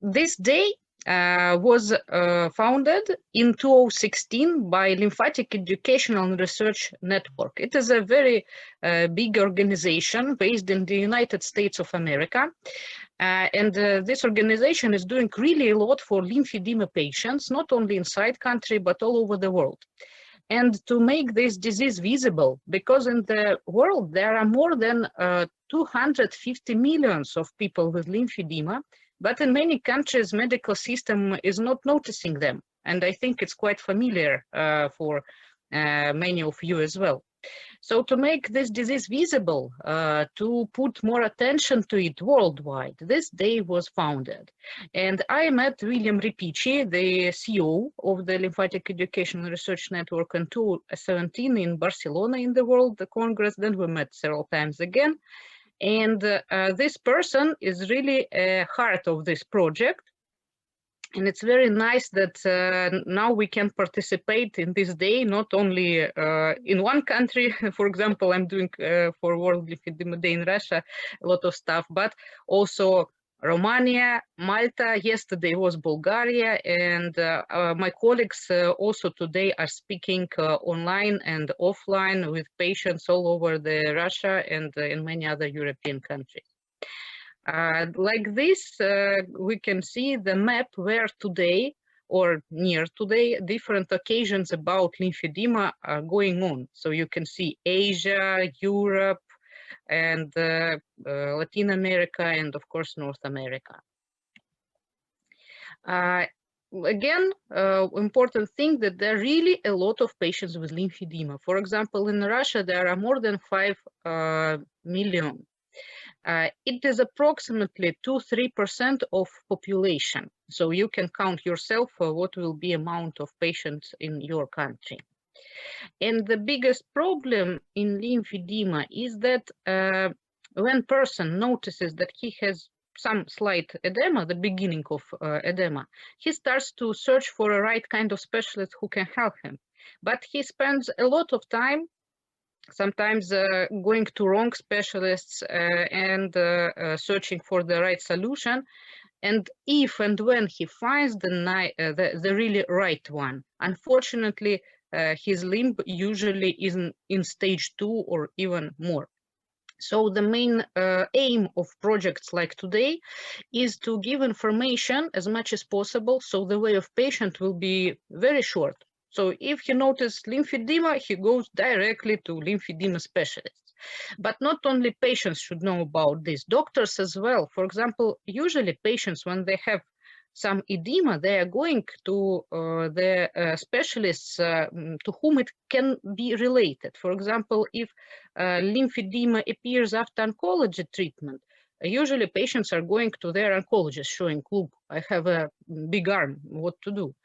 This day was founded in 2016 by Lymphatic Educational and Research Network. It is a very big organization based in the United States of America. And this organization is doing really a lot for lymphedema patients, not only inside country, but all over the world. And to make this disease visible, because in the world there are more than 250 million of people with lymphedema, but in many countries, medical system is not noticing them. And I think it's quite familiar for many of you as well. So to make this disease visible, to put more attention to it worldwide, this day was founded. And I met William Ripici, the CEO of the Lymphatic Education and Research Network in 2017 in Barcelona in the World Congress. Then we met several times again. And this person is really a heart of this project. And it's very nice that now we can participate in this day, not only in one country. For example, I'm doing for World Lymphedema Day in Russia, a lot of stuff, but also Romania, Malta, yesterday was Bulgaria, and my colleagues also today are speaking online and offline with patients all over the Russia and in many other European countries. Like this, we can see the map where today or near today different occasions about lymphedema are going on. So you can see Asia, Europe, and Latin America, and of course North America. Again, important thing that there are really a lot of patients with lymphedema. For example, in Russia, there are more than 5 million. It is approximately 2–3% of population. So you can count yourself what will be amount of patients in your country. And the biggest problem in lymphedema is that when person notices that he has some slight edema, the beginning of edema, he starts to search for a right kind of specialist who can help him. But he spends a lot of time sometimes going to wrong specialists and searching for the right solution. And if and when he finds the really right one, unfortunately, his limb usually is in stage 2 or even more. So the main aim of projects like today is to give information as much as possible, so the way of patient will be very short. So if he notices lymphedema, he goes directly to lymphedema specialists. But not only patients should know about this, doctors as well. For example, usually patients, when they have some edema, they are going to the specialists to whom it can be related. For example, if lymphedema appears after oncology treatment, usually patients are going to their oncologist showing, look, I have a big arm, what to do?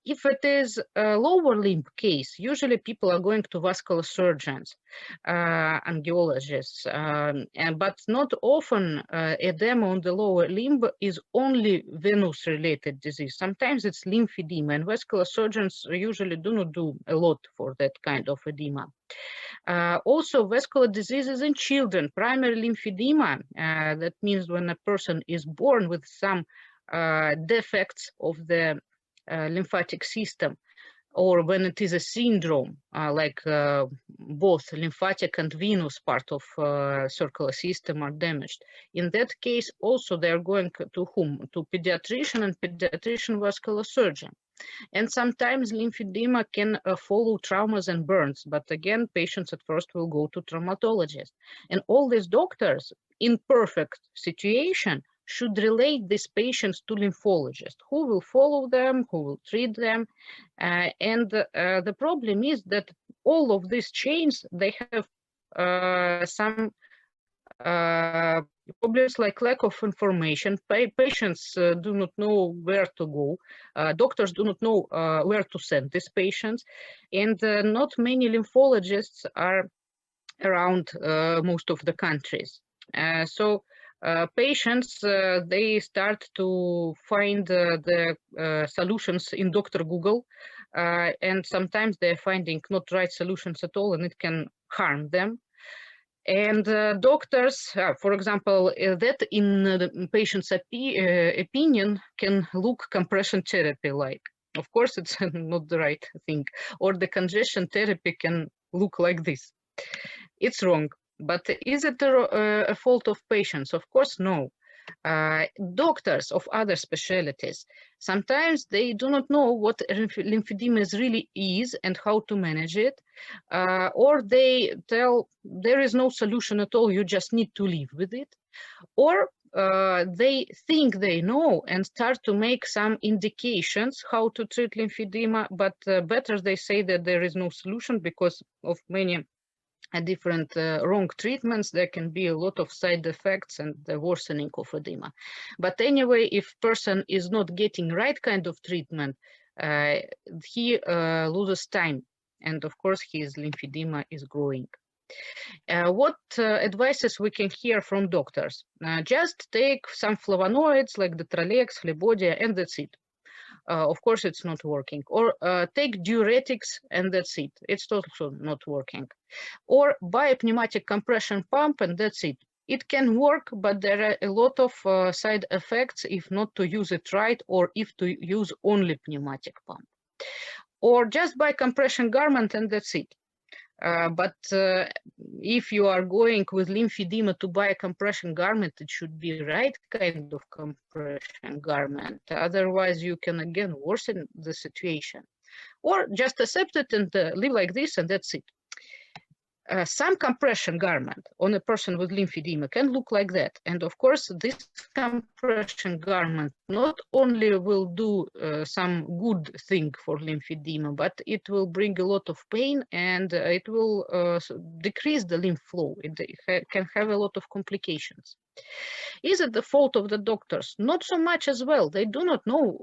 If it is a lower limb case, usually people are going to vascular surgeons, angiologists, but not often edema on the lower limb is only venous related disease. Sometimes it's lymphedema, and vascular surgeons usually do not do a lot for that kind of edema. Also, vascular diseases in children, primary lymphedema, that means when a person is born with some defects of the lymphatic system, or when it is a syndrome, like both lymphatic and venous part of circular system are damaged. In that case, also they are going to whom? To pediatrician and pediatrician vascular surgeon. And sometimes lymphedema can follow traumas and burns, but again, patients at first will go to traumatologist. And all these doctors, in perfect situation, should relate these patients to lymphologists, who will follow them, who will treat them. And the problem is that all of these chains, they have some problems like lack of information. Patients do not know where to go. Doctors do not know where to send these patients. And not many lymphologists are around most of the countries. So patients, they start to find the solutions in Dr. Google, and sometimes they're finding not right solutions at all, and it can harm them. And doctors, for example, that in the patient's opinion can look compression therapy like. Of course, it's not the right thing. Or the congestion therapy can look like this. It's wrong. But is it a fault of patients? Of course, no. Doctors of other specialties, sometimes they do not know what lymphedema really is and how to manage it, or they tell there is no solution at all, you just need to live with it, or they think they know and start to make some indications how to treat lymphedema, but better they say that there is no solution because of many different wrong treatments. There can be a lot of side effects and the worsening of edema. But anyway, if person is not getting right kind of treatment, he loses time, and of course his lymphedema is growing. What advices we can hear from doctors? Just take some flavonoids like the Prophylactics, Lymphoedema, and that's it. Of course, it's not working. Or take diuretics and that's it. It's also not working. Or buy a pneumatic compression pump and that's it. It can work, but there are a lot of side effects if not to use it right or if to use only pneumatic pump. Or just buy compression garment and that's it. But if you are going with lymphedema to buy a compression garment, it should be right kind of compression garment. Otherwise, you can again worsen the situation. Or just accept it and live like this, and that's it. Some compression garment on a person with lymphedema can look like that. And of course, this compression garment not only will do some good thing for lymphedema, but it will bring a lot of pain and it will decrease the lymph flow. It can have a lot of complications. Is it the fault of the doctors? Not so much as well. They do not know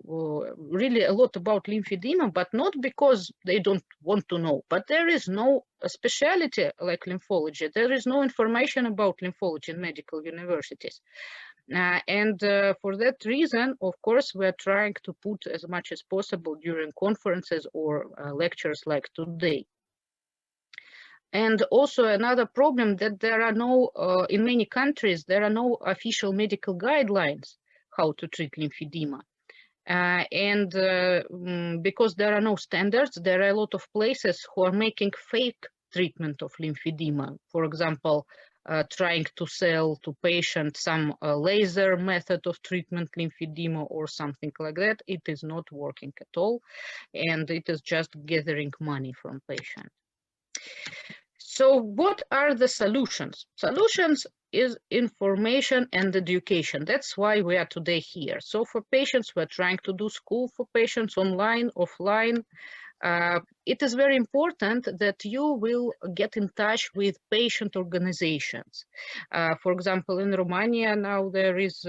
really a lot about lymphedema, but not because they don't want to know, but there is no specialty like lymphology. There is no information about lymphology in medical universities. For that reason, of course, we're trying to put as much as possible during conferences or lectures like today. And also another problem that there are no, in many countries, there are no official medical guidelines how to treat lymphedema. Because there are no standards, there are a lot of places who are making fake treatment of lymphedema. For example, trying to sell to patients some laser method of treatment lymphedema or something like that. It is not working at all, and it is just gathering money from patients. So what are the solutions? Solutions is information and education. That's why we are today here. So for patients, we're trying to do school for patients online, offline. It is very important that you will get in touch with patient organizations. For example, in Romania now there is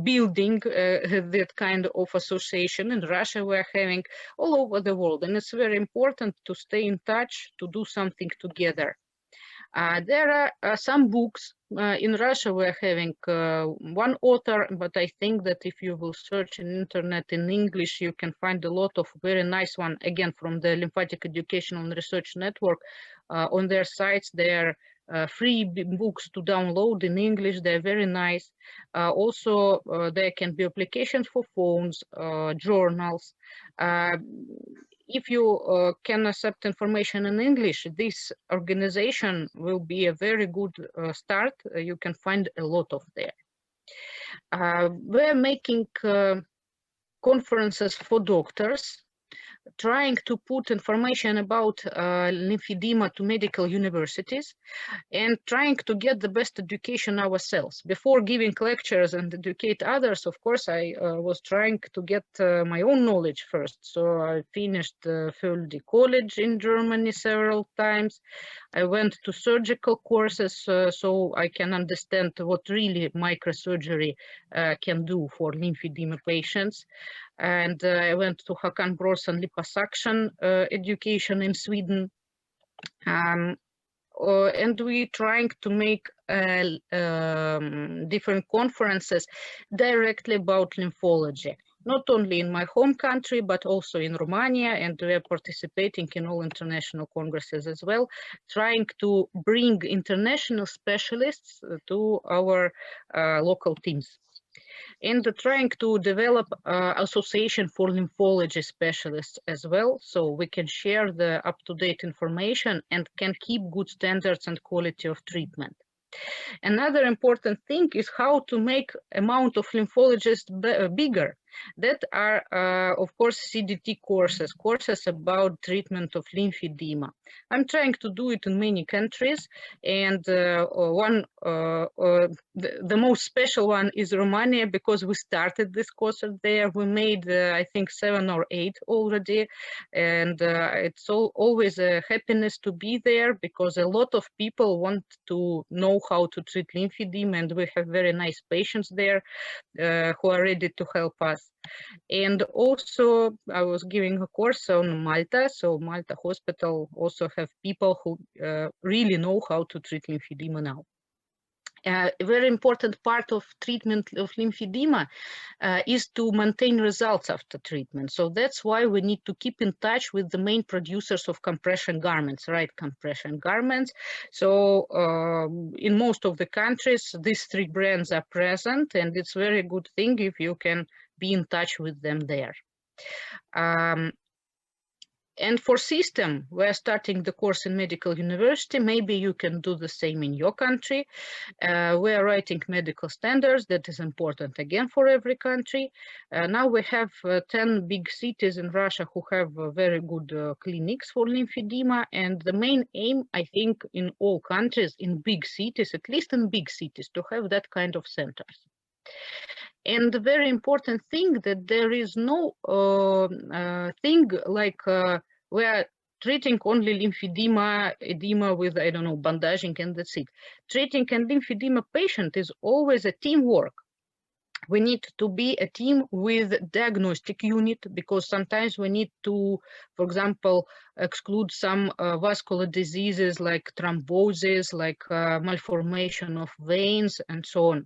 building that kind of association. In Russia we're having all over the world, and it's very important to stay in touch, to do something together. There are some books. In Russia we're having one author, but I think that if you will search in internet in English, you can find a lot of very nice one, again from the Lymphatic Educational and Research Network. On their sites there are free books to download in English. They're very nice. Also, there can be applications for phones, journals. If you can accept information in English, this organization will be a very good start. You can find a lot of there. We're making conferences for doctors, trying to put information about lymphedema to medical universities and trying to get the best education ourselves. Before giving lectures and educate others, of course, I was trying to get my own knowledge first. So I finished Physio college in Germany several times. I went to surgical courses so I can understand what really microsurgery can do for lymphedema patients. And I went to Håkan Brorsson liposuction education in Sweden. And we're trying to make different conferences directly about lymphology. not only in my home country, but also in Romania, and we are participating in all international congresses as well, trying to bring international specialists to our local teams. And trying to develop association for lymphology specialists as well, so we can share the up-to-date information and can keep good standards and quality of treatment. Another important thing is how to make amount of lymphologists bigger. That are, of course, CDT courses about treatment of lymphedema. I'm trying to do it in many countries, and the most special one is Romania, because we started this course there. We made, I think, 7 or 8 already, and it's always a happiness to be there, because a lot of people want to know how to treat lymphedema, and we have very nice patients there who are ready to help us. And also, I was giving a course on Malta, so Malta Hospital also have people who really know how to treat lymphedema now. A very important part of treatment of lymphedema is to maintain results after treatment. So that's why we need to keep in touch with the main producers of compression garments, right? Compression garments. So in most of the countries, these 3 brands are present, and it's a very good thing if you can be in touch with them there. And for system, we're starting the course in medical university. Maybe you can do the same in your country. We're writing medical standards. That is important again for every country. Now we have 10 big cities in Russia who have very good clinics for lymphedema. And the main aim, I think, in all countries, in big cities, at least in big cities, to have that kind of centers. And the very important thing that there is no thing like we're treating only lymphedema, edema with, I don't know, bandaging, and that's it. Treating a lymphedema patient is always a teamwork. We need to be a team with diagnostic unit, because sometimes we need to, for example, exclude some vascular diseases like thrombosis, like malformation of veins, and so on.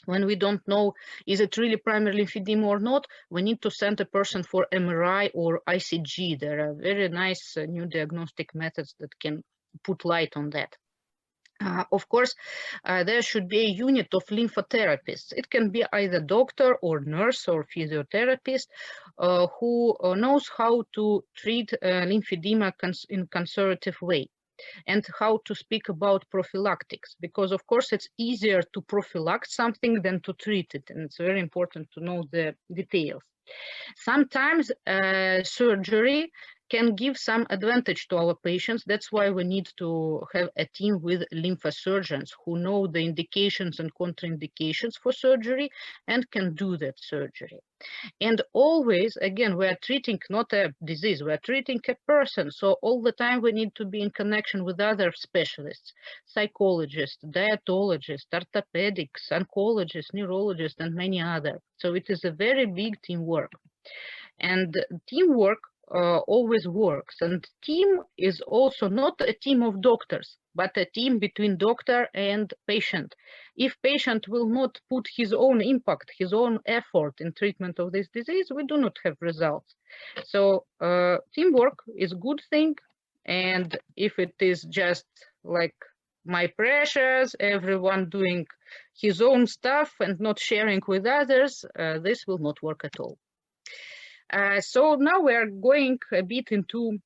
When we don't know, is it really primary lymphedema or not, we need to send a person for MRI or ICG. There are very nice new diagnostic methods that can put light on that. Of course, there should be a unit of lymphotherapists. It can be either doctor or nurse or physiotherapist who knows how to treat lymphedema in conservative way, and how to speak about prophylactics, because of course it's easier to prophylact something than to treat it, and it's very important to know the details. Sometimes surgery can give some advantage to our patients. That's why we need to have a team with lymphosurgeons who know the indications and contraindications for surgery and can do that surgery. And always, again, we are treating not a disease, we are treating a person. So all the time we need to be in connection with other specialists, psychologists, dietologists, orthopedics, oncologists, neurologists, and many others. So it is a very big teamwork. And teamwork always works. And team is also not a team of doctors, but a team between doctor and patient. If patient will not put his own impact, his own effort in treatment of this disease, we do not have results. So teamwork is a good thing. And if it is just like my pressures, everyone doing his own stuff and not sharing with others, this will not work at all. So now we are going a bit into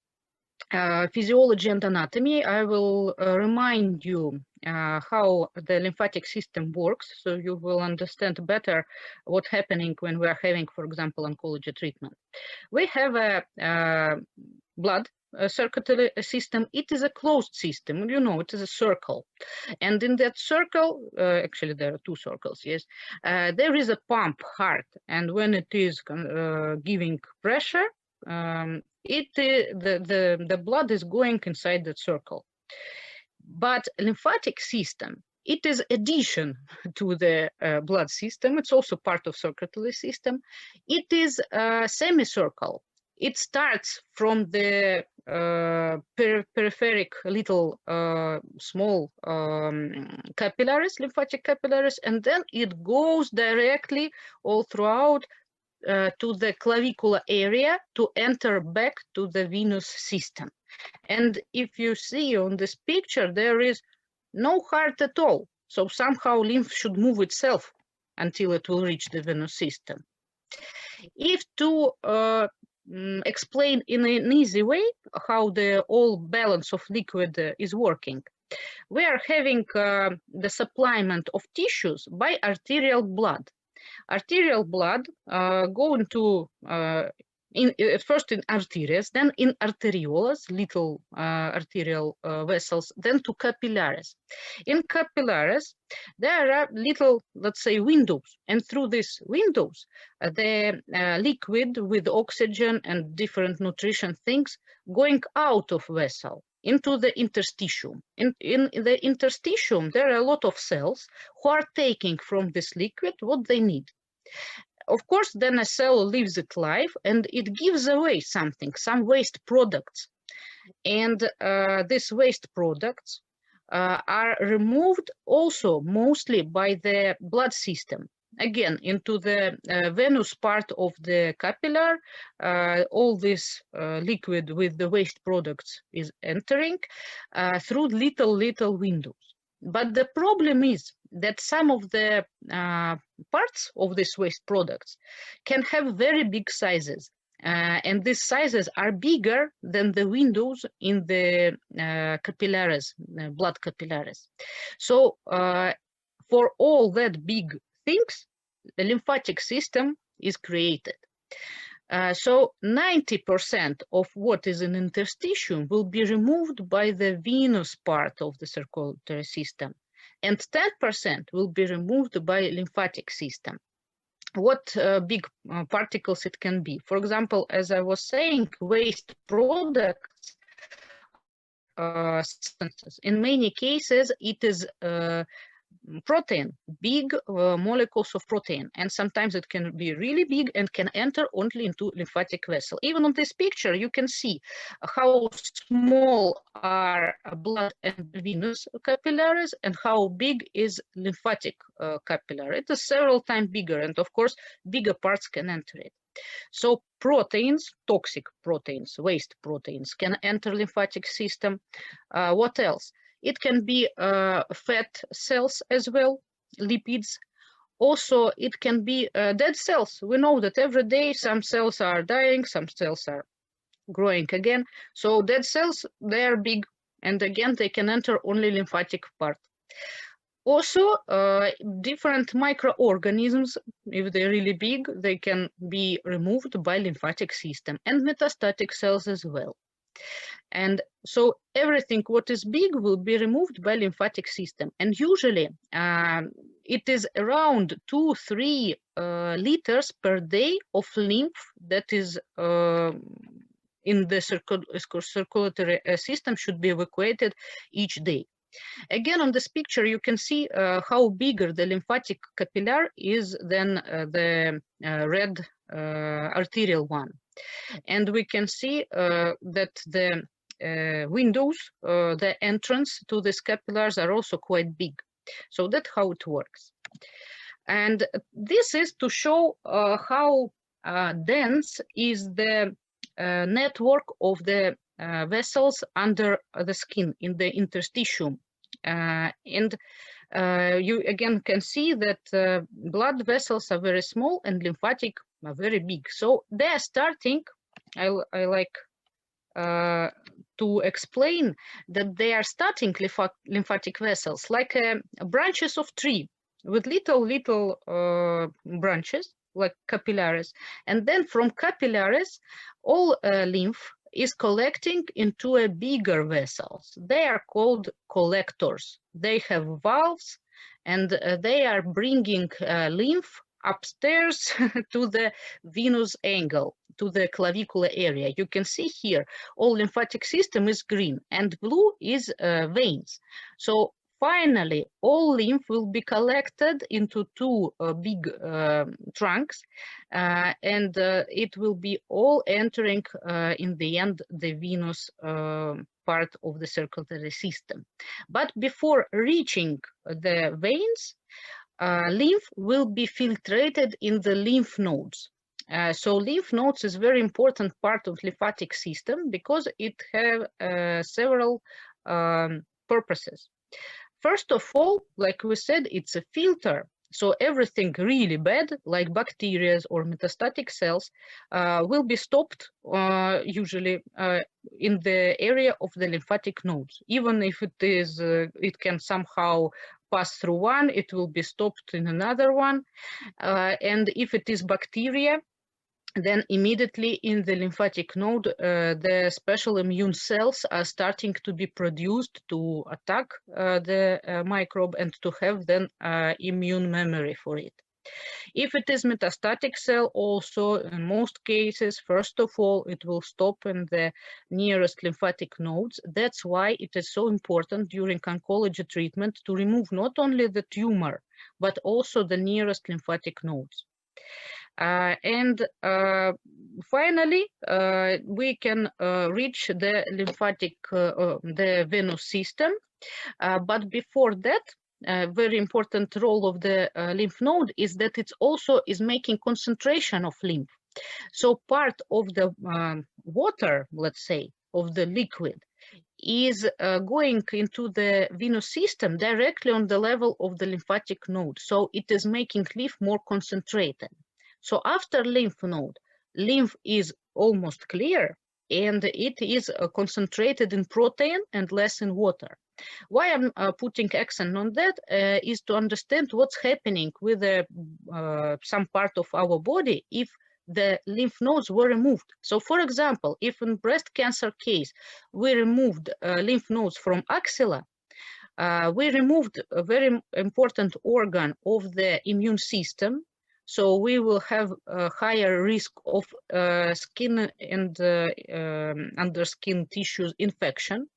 physiology and anatomy. I will remind you how the lymphatic system works, so you will understand better what's happening when we are having, for example, oncology treatment. We have a blood circulatory system. It is a closed system, you know, it is a circle. And in that circle, actually there are 2 circles, yes, there is a pump, heart. And when it is giving pressure, the blood is going inside that circle. But lymphatic system, it is addition to the blood system. It's also part of circulatory system. It is a semicircle. It starts from the peripheric little small capillaries, lymphatic capillaries, and then it goes directly all throughout to the clavicular area to enter back to the venous system. And if you see on this picture, there is no heart at all. So somehow lymph should move itself until it will reach the venous system. If to explain in an easy way how the whole balance of liquid is working, we are having the supplement of tissues by arterial blood. Arterial blood go into first in arteries, then in arterioles, little arterial vessels, then to capillaries. In capillaries, there are little, let's say, windows, and through these windows, the liquid with oxygen and different nutrition things going out of vessel into the interstitium. In the interstitium, there are a lot of cells who are taking from this liquid what they need. Of course, then a cell lives its life and it gives away something, some waste products. And these waste products are removed also mostly by the blood system. Again, into the venous part of the capillary, all this liquid with the waste products is entering through little windows. But the problem is that some of the parts of these waste products can have very big sizes. And these sizes are bigger than the windows in the capillaries, blood capillaries. So for all that big things, the lymphatic system is created. So 90% of what is in interstitium will be removed by the venous part of the circulatory system, and 10% will be removed by lymphatic system. What big particles it can be? For example, as I was saying, waste products, substances. In many cases, it is protein, big molecules of protein, and sometimes it can be really big and can enter only into lymphatic vessel. Even on this picture, you can see how small are blood and venous capillaries and how big is lymphatic capillary. It is several times bigger, and of course, bigger parts can enter it. So proteins, toxic proteins, waste proteins can enter lymphatic system. What else? It can be fat cells as well, lipids. Also, it can be dead cells. We know that every day some cells are dying, some cells are growing again. So dead cells, they are big, and again, they can enter only lymphatic part. Also, different microorganisms, if they're really big, they can be removed by lymphatic system, and metastatic cells as well. And so everything what is big will be removed by lymphatic system. And usually it is around 2-3 liters per day of lymph that is in the circulatory system should be evacuated each day. Again, on this picture, you can see how bigger the lymphatic capillary is than the red arterial one. And we can see that the windows, the entrance to these capillaries are also quite big. So that's how it works. And this is to show how dense is the network of the vessels under the skin in the interstitium. And you again can see that blood vessels are very small and lymphatic are very big. So they are starting, I like to explain that they are starting lymphatic vessels like branches of tree with little branches like capillaries. And then from capillaries, all lymph is collecting into a bigger vessels. They are called collectors. They have valves and they are bringing lymph upstairs to the venous angle, to the clavicular area. You can see here all lymphatic system is green and blue is veins. So finally, all lymph will be collected into two big trunks, and it will be all entering in the end the venous part of the circulatory system. But before reaching the veins, lymph will be filtrated in the lymph nodes. So lymph nodes is very important part of lymphatic system because it have several purposes. First of all, like we said, it's a filter. So everything really bad, like bacteria or metastatic cells, will be stopped usually in the area of the lymphatic nodes. Even if it can somehow pass through one, it will be stopped in another one. And if it is bacteria, then immediately in the lymphatic node, the special immune cells are starting to be produced to attack the microbe and to have then immune memory for it. If it is metastatic cell, also in most cases, first of all, it will stop in the nearest lymphatic nodes. That's why it is so important during oncology treatment to remove not only the tumor, but also the nearest lymphatic nodes. And finally, we can reach the lymphatic, the venous system. But before that, a very important role of the lymph node is that it also is making concentration of lymph. So part of the water, let's say, of the liquid is going into the venous system directly on the level of the lymphatic node. So it is making lymph more concentrated. So after lymph node, lymph is almost clear and it is concentrated in protein and less in water. Why I'm putting accent on that is to understand what's happening with some part of our body if the lymph nodes were removed. So for example, if in breast cancer case, we removed lymph nodes from axilla, we removed a very important organ of the immune system. So we will have a higher risk of skin and under skin tissues infection.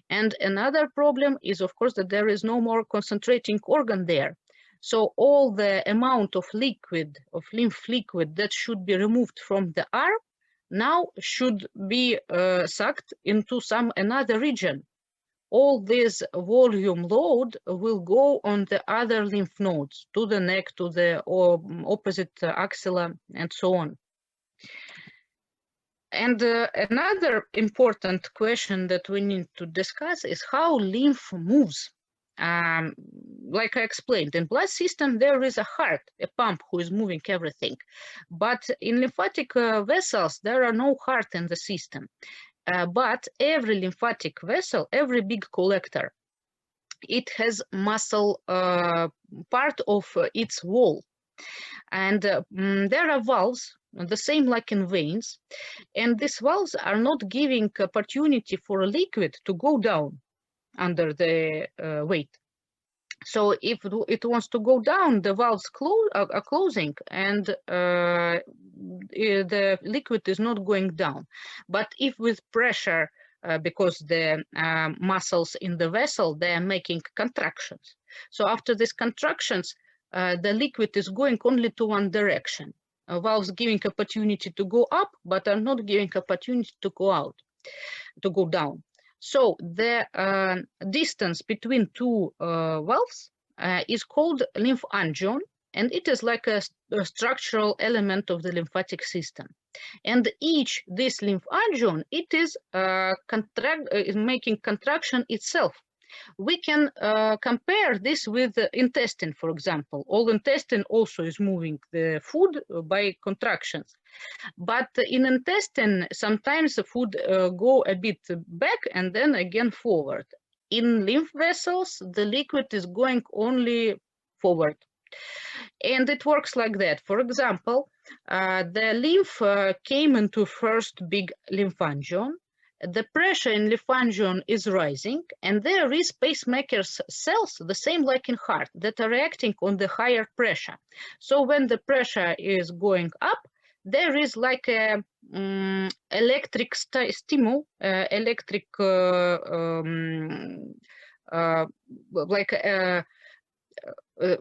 And another problem is, of course, that there is no more concentrating organ there. So all the amount of liquid, of lymph liquid that should be removed from the arm now should be sucked into another region. All this volume load will go on the other lymph nodes, to the neck, to the opposite axilla, and so on. And another important question that we need to discuss is how lymph moves. Like I explained, in blood system, there is a heart, a pump who is moving everything. But in lymphatic vessels, there are no heart in the system. But every lymphatic vessel, every big collector, it has muscle part of its wall. And there are valves, the same like in veins. And these valves are not giving opportunity for a liquid to go down under the weight. So if it wants to go down, the valves are closing and the liquid is not going down. But if with pressure, because the muscles in the vessel, they are making contractions. So after these contractions, the liquid is going only to one direction. Valves giving opportunity to go up, but are not giving opportunity to go out, to go down. So the distance between two valves is called lymphangion, and it is like a structural element of the lymphatic system. And this lymphangion, it is making contraction itself. We can compare this with the intestine, for example. All intestine also is moving the food by contractions. But in intestine, sometimes the food go a bit back and then again forward. In lymph vessels, the liquid is going only forward. And it works like that. For example, the lymph came into first big lymphangion. The pressure in lymphangion is rising, and there is pacemaker cells, the same like in heart, that are reacting on the higher pressure. So when the pressure is going up, there is like a electric stimul, electric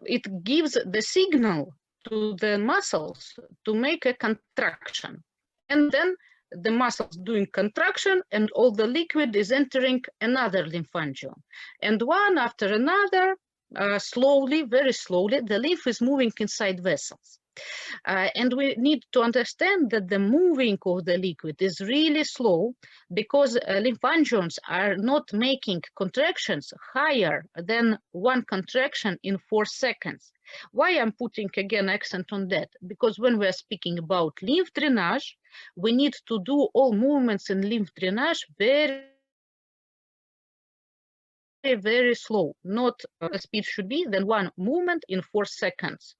it gives the signal to the muscles to make a contraction, and then the muscles doing contraction and all the liquid is entering another lymphangion, and one after another, slowly, very slowly, the lymph is moving inside vessels. And we need to understand that the moving of the liquid is really slow because lymphangions are not making contractions higher than one contraction in 4 seconds. Why I'm putting again accent on that? Because when we're speaking about lymph drainage, we need to do all movements in lymph drainage very slow, not the speed should be than one movement in 4 seconds.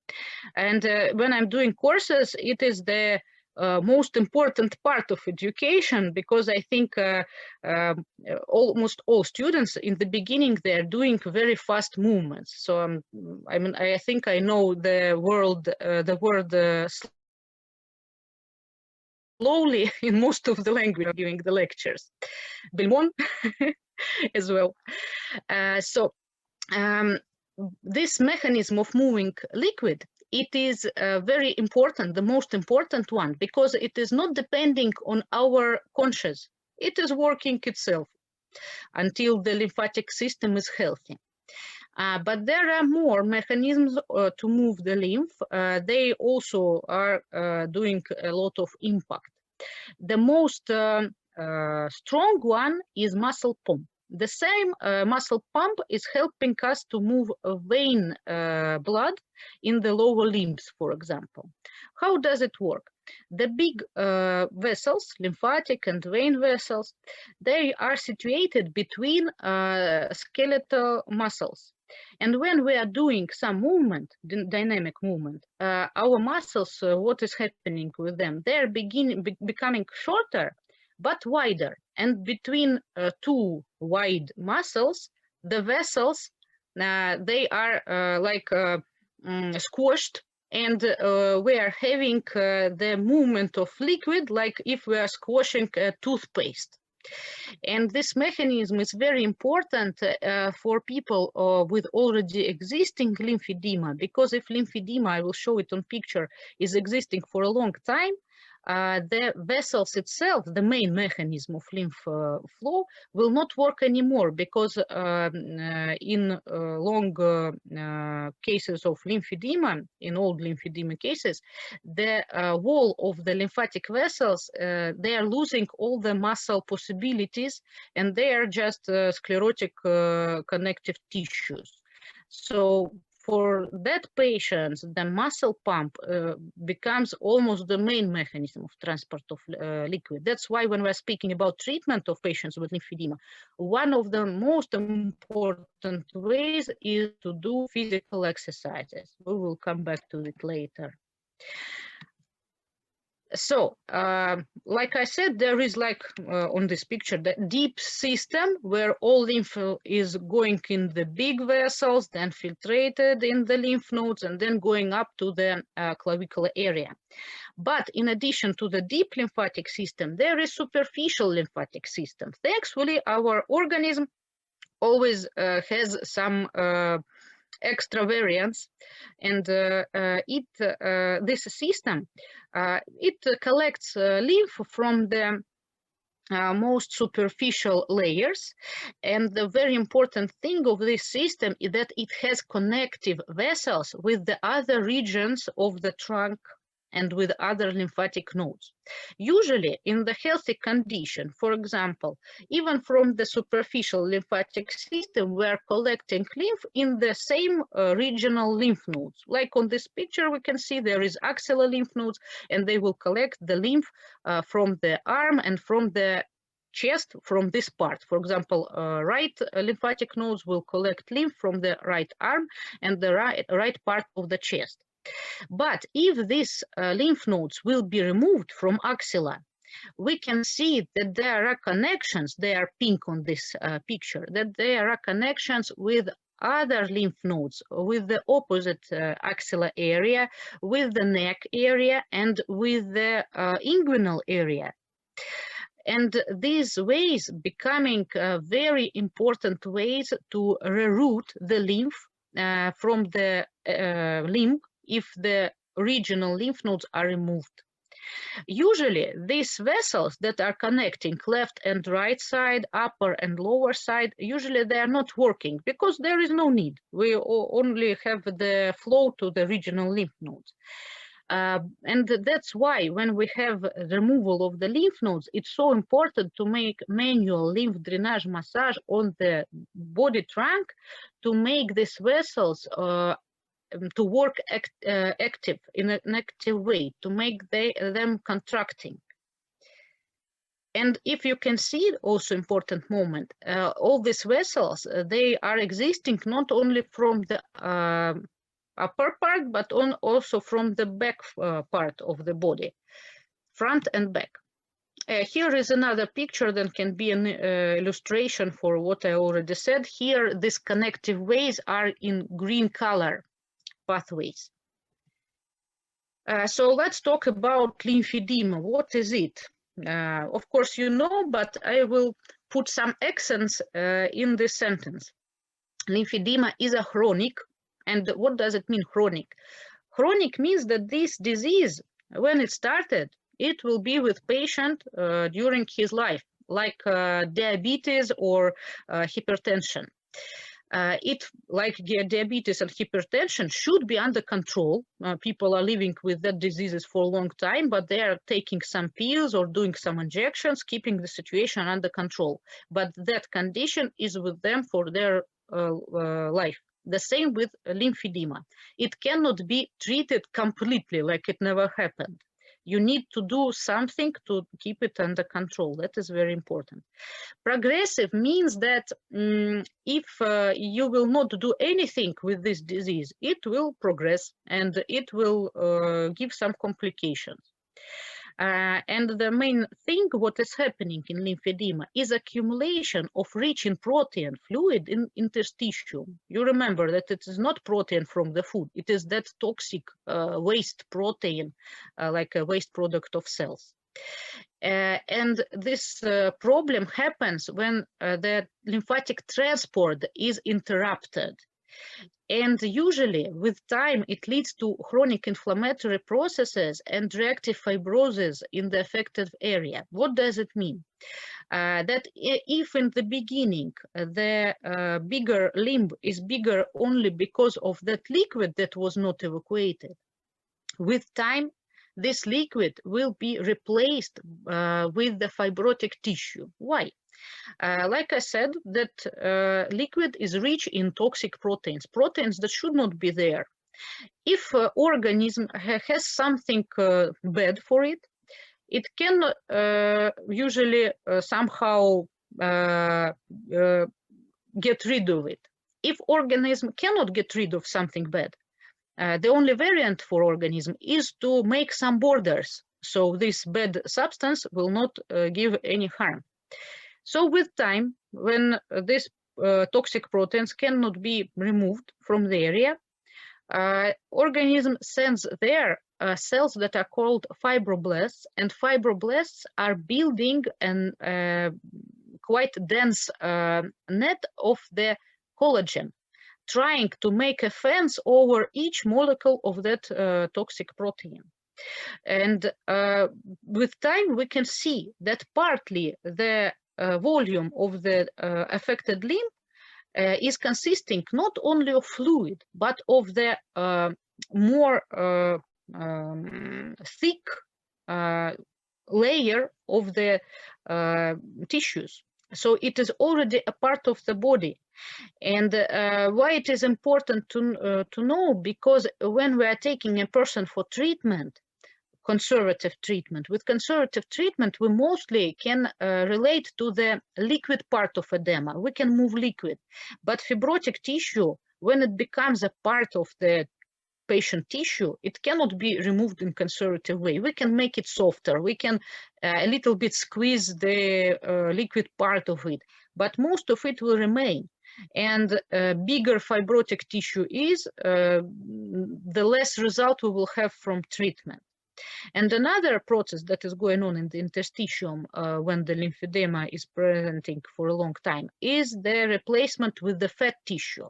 And when I'm doing courses, it is the most important part of education, because I think almost all students in the beginning, they're doing very fast movements. So I mean, I think I know the word slowly in most of the language giving the lectures. Belmont as well. This mechanism of moving liquid, it is very important, the most important one, because it is not depending on our conscious. It is working itself until the lymphatic system is healthy. But there are more mechanisms to move the lymph. They also are doing a lot of impact. The most strong one is muscle pump. The same muscle pump is helping us to move vein blood in the lower limbs, for example. How does it work? The big vessels, lymphatic and vein vessels, they are situated between skeletal muscles. And when we are doing some movement, dynamic movement, our muscles, what is happening with them? They're becoming shorter, but wider. And between two wide muscles, the vessels, they are squashed, and we are having the movement of liquid like if we are squashing a toothpaste. And this mechanism is very important for people with already existing lymphedema, because if lymphedema, I will show it on picture, is existing for a long time, the vessels itself, the main mechanism of lymph flow, will not work anymore, because in long cases of lymphedema, in old lymphedema cases, the wall of the lymphatic vessels, they are losing all the muscle possibilities, and they are just sclerotic connective tissues. So for that patient, the muscle pump becomes almost the main mechanism of transport of liquid. That's why when we're speaking about treatment of patients with lymphedema, one of the most important ways is to do physical exercises. We will come back to it later. So, like I said, there is on this picture, the deep system where all lymph is going in the big vessels, then filtrated in the lymph nodes, and then going up to the clavicular area. But in addition to the deep lymphatic system, there is superficial lymphatic system. Thankfully, our organism always has some extra variants, and this system, it collects lymph from the most superficial layers, and the very important thing of this system is that it has connective vessels with the other regions of the trunk and with other lymphatic nodes. Usually in the healthy condition, for example, even from the superficial lymphatic system, we are collecting lymph in the same regional lymph nodes. Like on this picture, we can see there is axillary lymph nodes, and they will collect the lymph from the arm and from the chest, from this part. For example, right lymphatic nodes will collect lymph from the right arm and the right part of the chest. But if these lymph nodes will be removed from axilla, we can see that there are connections, they are pink on this picture, that there are connections with other lymph nodes, with the opposite axilla area, with the neck area, and with the inguinal area. And these ways becoming very important ways to reroute the lymph from the limb if the regional lymph nodes are removed. Usually, these vessels that are connecting left and right side, upper and lower side, usually they are not working because there is no need. We only have the flow to the regional lymph nodes. And that's why when we have removal of the lymph nodes, it's so important to make manual lymph drainage massage on the body trunk to make these vessels to work active in an active way, to make them contracting. And if you can see, also important moment, all these vessels, they are existing not only from the upper part, but also from the back part of the body, front and back. Here is another picture that can be an illustration for what I already said. Here, these connective ways are in green color pathways. So let's talk about lymphedema. What is it? Of course, you know, but I will put some accents in this sentence. Lymphedema is a chronic. And what does it mean, chronic? Chronic means that this disease, when it started, it will be with patient during his life, like diabetes or hypertension. Like diabetes and hypertension should be under control. People are living with that diseases for a long time, but they are taking some pills or doing some injections, keeping the situation under control. But that condition is with them for their life. The same with lymphedema. It cannot be treated completely like it never happened. You need to do something to keep it under control. That is very important. Progressive means that if you will not do anything with this disease, it will progress and it will give some complications. And the main thing what is happening in lymphedema is accumulation of rich in protein fluid in interstitium. You remember that it is not protein from the food. It is that toxic waste protein, like a waste product of cells. And this problem happens when the lymphatic transport is interrupted. And usually, with time, it leads to chronic inflammatory processes and reactive fibrosis in the affected area. What does it mean? That if in the beginning, the bigger limb is bigger only because of that liquid that was not evacuated, with time, this liquid will be replaced with the fibrotic tissue. Why? Like I said, that liquid is rich in toxic proteins, proteins that should not be there. If organism has something bad for it, it can usually somehow get rid of it. If organism cannot get rid of something bad, the only variant for organism is to make some borders, so this bad substance will not give any harm. So with time, when these toxic proteins cannot be removed from the area, organism sends there cells that are called fibroblasts, and fibroblasts are building a quite dense net of the collagen, trying to make a fence over each molecule of that toxic protein. And with time, we can see that partly the volume of the affected limb is consisting not only of fluid, but of the more thick layer of the tissues. So it is already a part of the body. And why it is important to know, because when we are taking a person for treatment, conservative treatment. With conservative treatment, we mostly can relate to the liquid part of edema. We can move liquid, but fibrotic tissue, when it becomes a part of the patient tissue, it cannot be removed in conservative way. We can make it softer. We can a little bit squeeze the liquid part of it, but most of it will remain. And bigger fibrotic tissue is, the less result we will have from treatment. And another process that is going on in the interstitium when the lymphedema is presenting for a long time is the replacement with the fat tissue.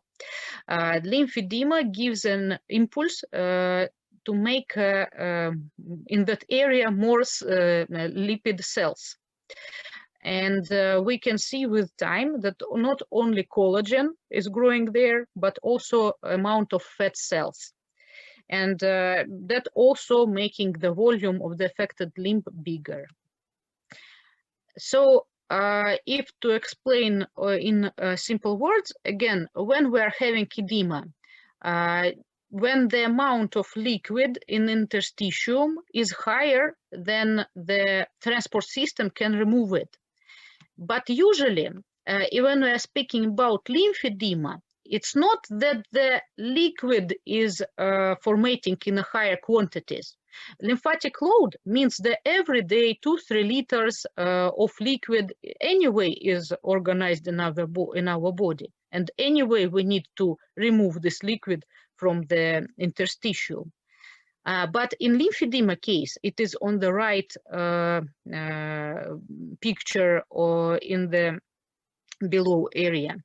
Lymphedema gives an impulse to make in that area more lipid cells. And we can see with time that not only collagen is growing there, but also amount of fat cells. and that also making the volume of the affected limb bigger. So if to explain in simple words, again, when we are having edema, when the amount of liquid in interstitium is higher than the transport system can remove it. But usually, when we are speaking about lymphedema, it's not that the liquid is formatting in higher quantities. Lymphatic load means that every day 2-3 liters of liquid anyway is organized in our body. And anyway, we need to remove this liquid from the interstitium. But in lymphedema case, it is on the right picture or in the below area.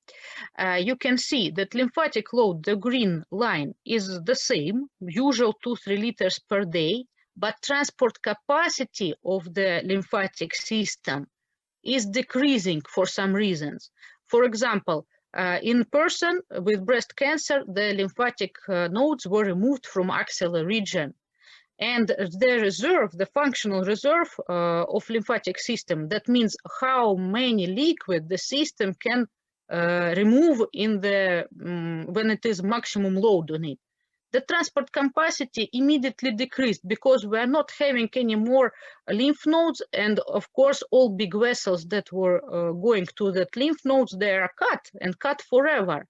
You can see that lymphatic load, the green line, is the same, usual 2-3 liters per day, but transport capacity of the lymphatic system is decreasing for some reasons. For example, in person with breast cancer, the lymphatic nodes were removed from axillary region. And the reserve, the functional reserve of lymphatic system, that means how many liquid the system can remove in the when it is maximum load on it. The transport capacity immediately decreased because we are not having any more lymph nodes, and of course all big vessels that were going to that lymph nodes, they are cut and cut forever.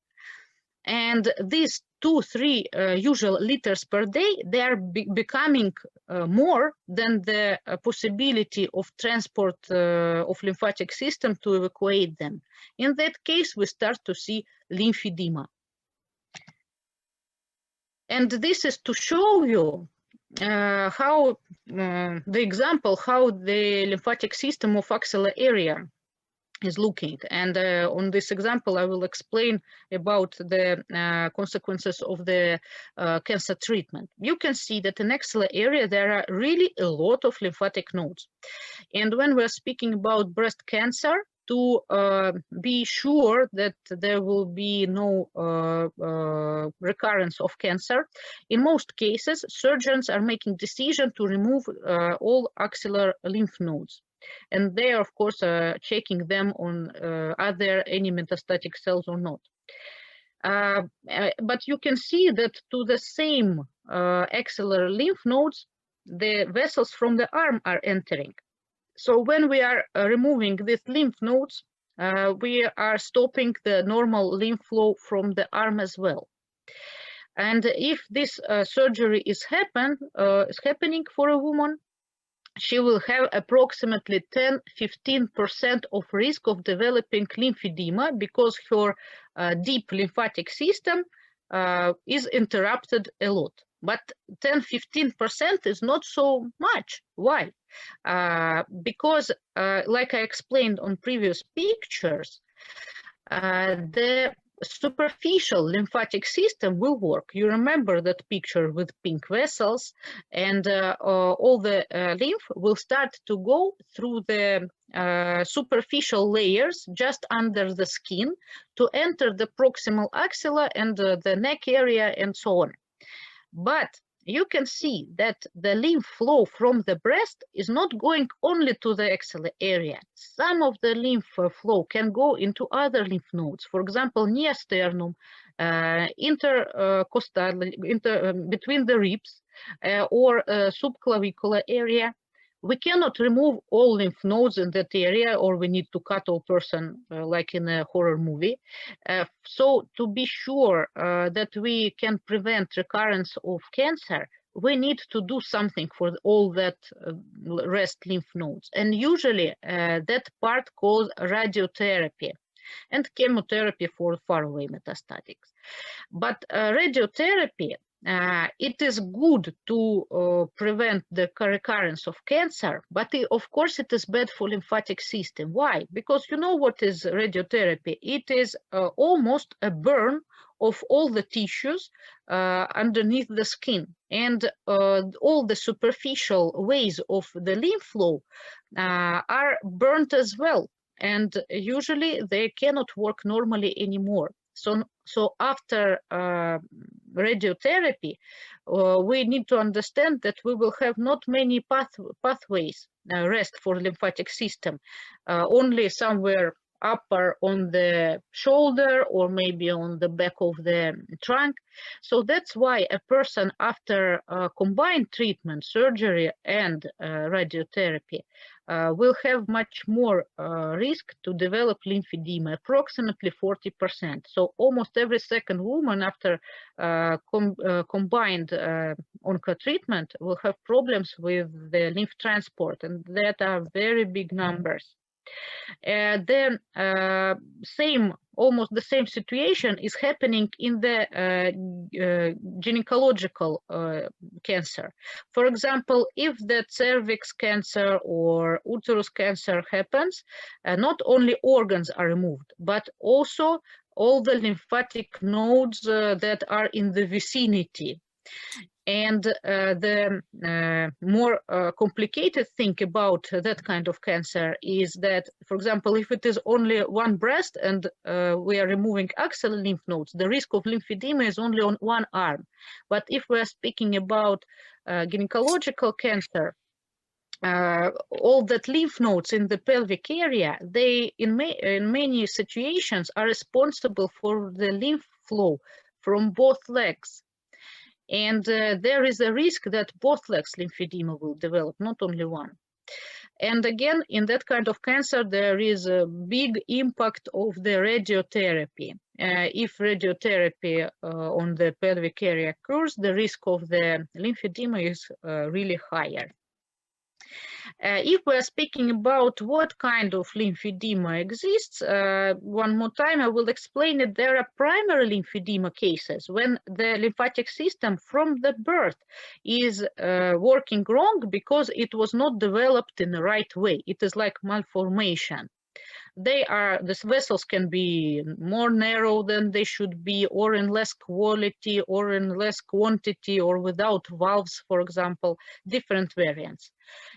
And these 2-3 usual liters per day, they are becoming more than the possibility of transport of lymphatic system to evacuate them. In that case, we start to see lymphedema. And this is to show you how the example, how the lymphatic system of axillary area is looking. And on this example, I will explain about the consequences of the cancer treatment. You can see that in axillary area, there are really a lot of lymphatic nodes. And when we're speaking about breast cancer, to be sure that there will be no recurrence of cancer, in most cases, surgeons are making decision to remove all axillary lymph nodes. And they are, of course, checking them on are there any metastatic cells or not. But you can see that to the same axillary lymph nodes, the vessels from the arm are entering. So when we are removing these lymph nodes, we are stopping the normal lymph flow from the arm as well. And if this surgery is happening for a woman, she will have approximately 10–15% of risk of developing lymphedema because her deep lymphatic system is interrupted a lot. But 10–15% is not so much. Why? Because, like I explained on previous pictures, the superficial lymphatic system will work. You remember that picture with pink vessels, and all the lymph will start to go through the superficial layers just under the skin to enter the proximal axilla and the neck area and so on. But you can see that the lymph flow from the breast is not going only to the axillary area. Some of the lymph flow can go into other lymph nodes, for example, near sternum, intercostal, between the ribs, or subclavicular area. We cannot remove all lymph nodes in that area, or we need to cut all person like in a horror movie. So to be sure that we can prevent recurrence of cancer, we need to do something for all that rest lymph nodes. And usually that part called radiotherapy and chemotherapy for faraway metastatics. But radiotherapy, it is good to prevent the recurrence of cancer, but of course it is bad for lymphatic system. Why? Because you know what is radiotherapy? It is almost a burn of all the tissues underneath the skin, and all the superficial ways of the lymph flow are burnt as well, and usually they cannot work normally anymore. So after radiotherapy, we need to understand that we will have not many pathways rest for lymphatic system, only somewhere upper on the shoulder or maybe on the back of the trunk. So that's why a person after combined treatment, surgery and radiotherapy, will have much more risk to develop lymphedema, approximately 40%. So almost every second woman after combined onco treatment will have problems with the lymph transport, and that are very big numbers. Almost the same situation is happening in the gynecological cancer. For example, if the cervix cancer or uterus cancer happens, not only organs are removed, but also all the lymphatic nodes that are in the vicinity. And the more complicated thing about that kind of cancer is that, for example, if it is only one breast and we are removing axillary lymph nodes, the risk of lymphedema is only on one arm. But if we are speaking about gynecological cancer, all that lymph nodes in the pelvic area, they in many situations are responsible for the lymph flow from both legs. And there is a risk that both legs lymphedema will develop, not only one. And again, in that kind of cancer, there is a big impact of the radiotherapy. If radiotherapy on the pelvic area occurs, the risk of the lymphedema is really higher. If we are speaking about what kind of lymphedema exists, one more time I will explain it. There are primary lymphedema cases when the lymphatic system from the birth is working wrong because it was not developed in the right way. It is like malformation. These vessels can be more narrow than they should be, or in less quality, or in less quantity, or without valves, for example, different variants.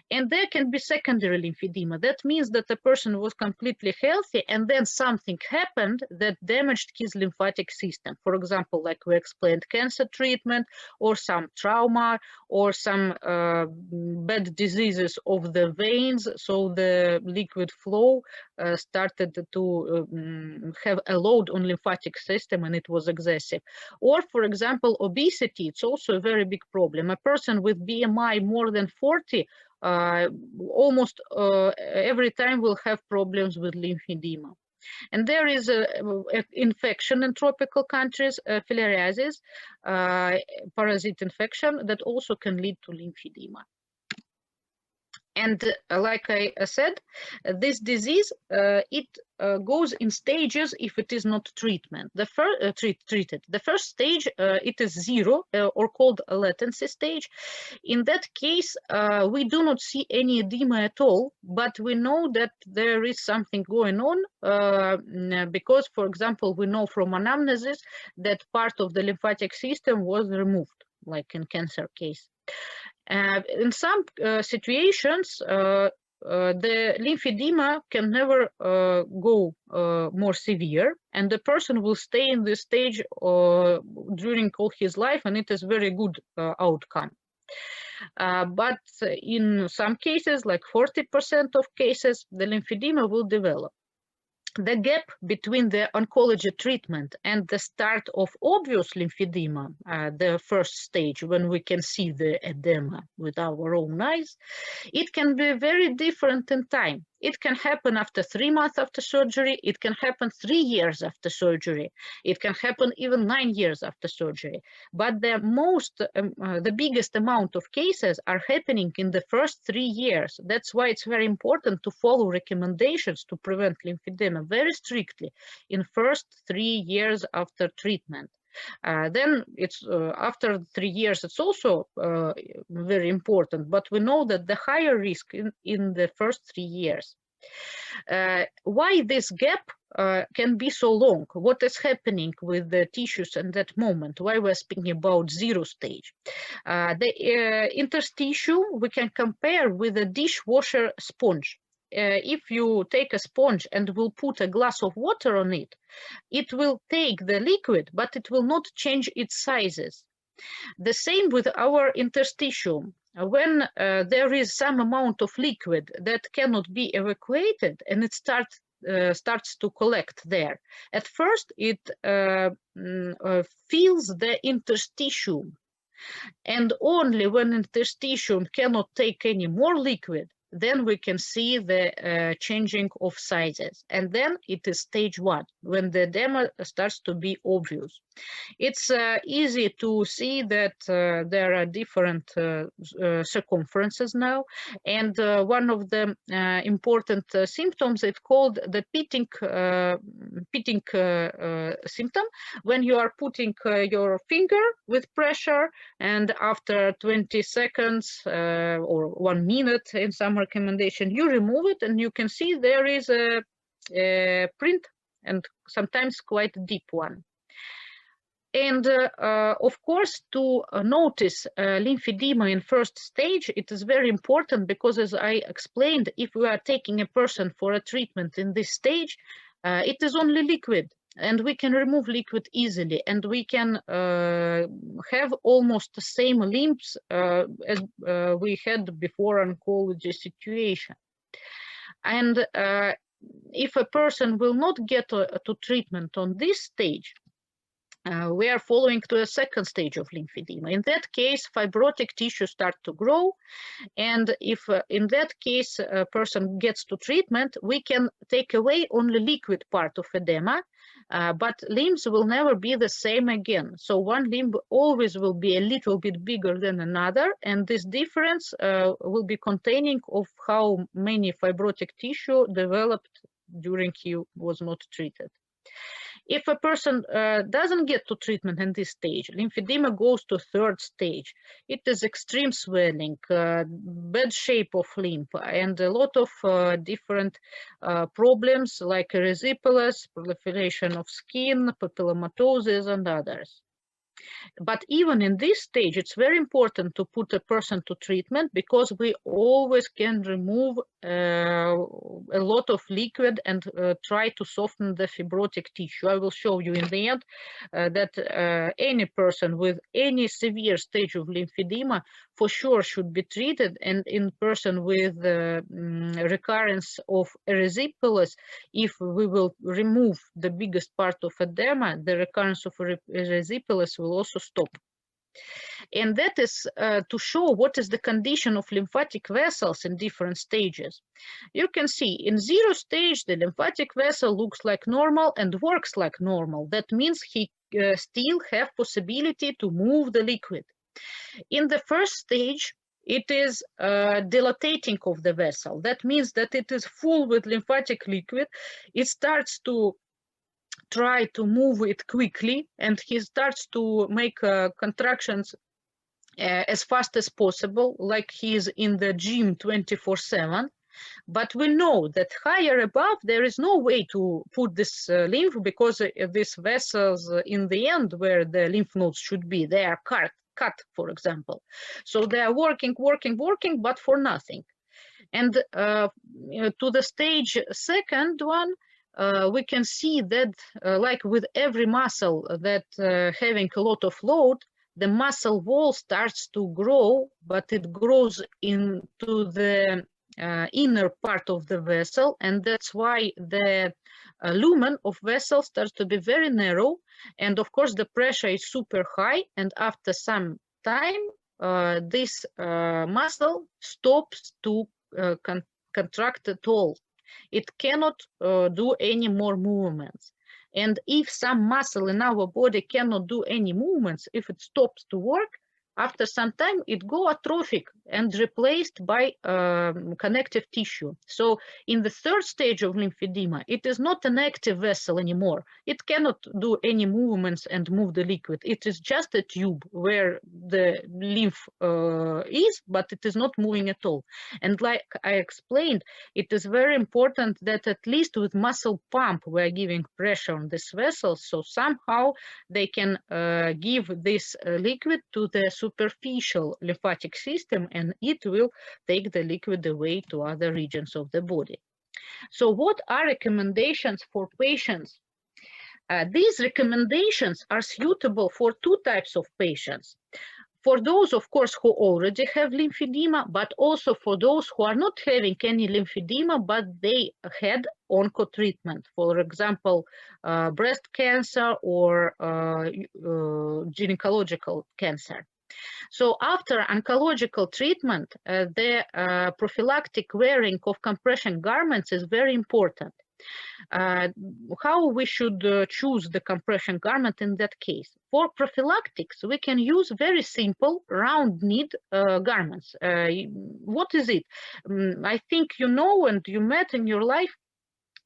And there can be secondary lymphedema. That means that the person was completely healthy and then something happened that damaged his lymphatic system. For example, like we explained, cancer treatment or some trauma or some bad diseases of the veins. So the liquid flow started to have a load on lymphatic system and it was excessive. Or for example, obesity, it's also a very big problem. A person with BMI more than 40 almost every time will have problems with lymphedema. And there is an infection in tropical countries, filariasis, parasite infection that also can lead to lymphedema. And like I said, this disease, it goes in stages if it is not treated. The first stage, it is 0 or called a latency stage. In that case, we do not see any edema at all, but we know that there is something going on because, for example, we know from anamnesis that part of the lymphatic system was removed, like in cancer case. In some situations, the lymphedema can never go more severe, and the person will stay in this stage during all his life, and it is very good outcome. But in some cases, like 40% of cases, the lymphedema will develop. The gap between the oncology treatment and the start of obvious lymphedema, the first stage when we can see the edema with our own eyes, it can be very different in time. It can happen after 3 months after surgery. It can happen 3 years after surgery. It can happen even 9 years after surgery. But the biggest amount of cases are happening in the first 3 years. That's why it's very important to follow recommendations to prevent lymphedema very strictly in first 3 years after treatment. Then it's after 3 years, it's also very important, but we know that the higher risk in the first 3 years. Why this gap can be so long? What is happening with the tissues in that moment? Why we're speaking about 0 stage? The interstitial we can compare with a dishwasher sponge. if you take a sponge and will put a glass of water on it, it will take the liquid, but it will not change its sizes. The same with our interstitium. When there is some amount of liquid that cannot be evacuated and it starts to collect there, at first it fills the interstitium. And only when interstitium cannot take any more liquid, then we can see the changing of sizes. And then it is stage 1, when the edema starts to be obvious. It's easy to see that there are different circumferences now. And one of the important symptoms is called the pitting symptom, when you are putting your finger with pressure, and after 20 seconds or 1 minute in some recommendation, you remove it and you can see there is a print, and sometimes quite a deep one. And of course, to notice lymphedema in first stage, it is very important because, as I explained, if we are taking a person for a treatment in this stage, it is only liquid, and we can remove liquid easily, and we can have almost the same limbs as we had before oncology situation. And if a person will not get to treatment on this stage, we are following to a second stage of lymphedema. In that case, fibrotic tissue start to grow, and if in that case a person gets to treatment, we can take away only liquid part of edema, but limbs will never be the same again. So one limb always will be a little bit bigger than another, and this difference will be containing of how many fibrotic tissue developed during he was not treated. If a person doesn't get to treatment in this stage, lymphedema goes to third stage. It is extreme swelling, bad shape of lymph, and a lot of different problems like erysipelas, proliferation of skin, papillomatosis, and others. But even in this stage, it's very important to put a person to treatment, because we always can remove a lot of liquid and try to soften the fibrotic tissue. I will show you in the end that any person with any severe stage of lymphedema for sure should be treated, and in person with recurrence of erysipelas, if we will remove the biggest part of edema, the recurrence of erysipelas will also stop. And that is to show what is the condition of lymphatic vessels in different stages. You can see in 0 stage, the lymphatic vessel looks like normal and works like normal. That means he still have possibility to move the liquid. In the first stage, it is dilating of the vessel. That means that it is full with lymphatic liquid. It starts to try to move it quickly, and he starts to make contractions as fast as possible, like he is in the gym 24/7. But we know that higher above, there is no way to put this lymph, because these vessels in the end where the lymph nodes should be, they are cut, for example. So they are working, but for nothing. And to the stage second one, we can see that like with every muscle that having a lot of load, the muscle wall starts to grow, but it grows into the inner part of the vessel, and that's why the lumen of vessel starts to be very narrow, and of course the pressure is super high, and after some time this muscle stops to contract at all. It cannot do any more movements. And if some muscle in our body cannot do any movements, if it stops to work, after some time it go atrophic and replaced by connective tissue. So in the third stage of lymphedema, it is not an active vessel anymore. It cannot do any movements and move the liquid. It is just a tube where the lymph is, but it is not moving at all. And like I explained, it is very important that at least with muscle pump, we're giving pressure on this vessel, so somehow they can give this liquid to the superficial lymphatic system, and it will take the liquid away to other regions of the body. So what are recommendations for patients? These recommendations are suitable for two types of patients. For those, of course, who already have lymphedema, but also for those who are not having any lymphedema, but they had oncotreatment, for example, breast cancer or gynecological cancer. So after oncological treatment, the prophylactic wearing of compression garments is very important. How we should choose the compression garment in that case? For prophylactics, we can use very simple round knit garments. What is it? I think you know and you met in your life,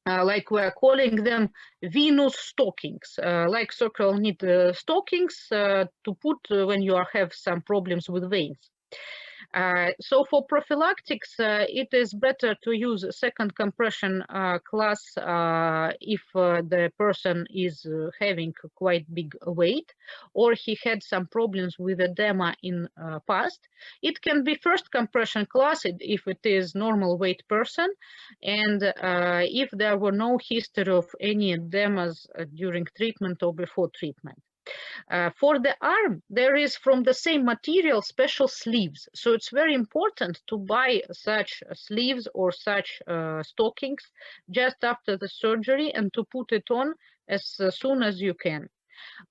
like we're calling them Venus stockings, like circle knit stockings to put when you have some problems with veins. So for prophylactics, it is better to use a second compression class if the person is having quite big weight or he had some problems with edema in past. It can be first compression class if it is normal weight person and if there were no history of any edemas during treatment or before treatment. For the arm, there is from the same material special sleeves. So it's very important to buy such sleeves or such stockings just after the surgery and to put it on as soon as you can.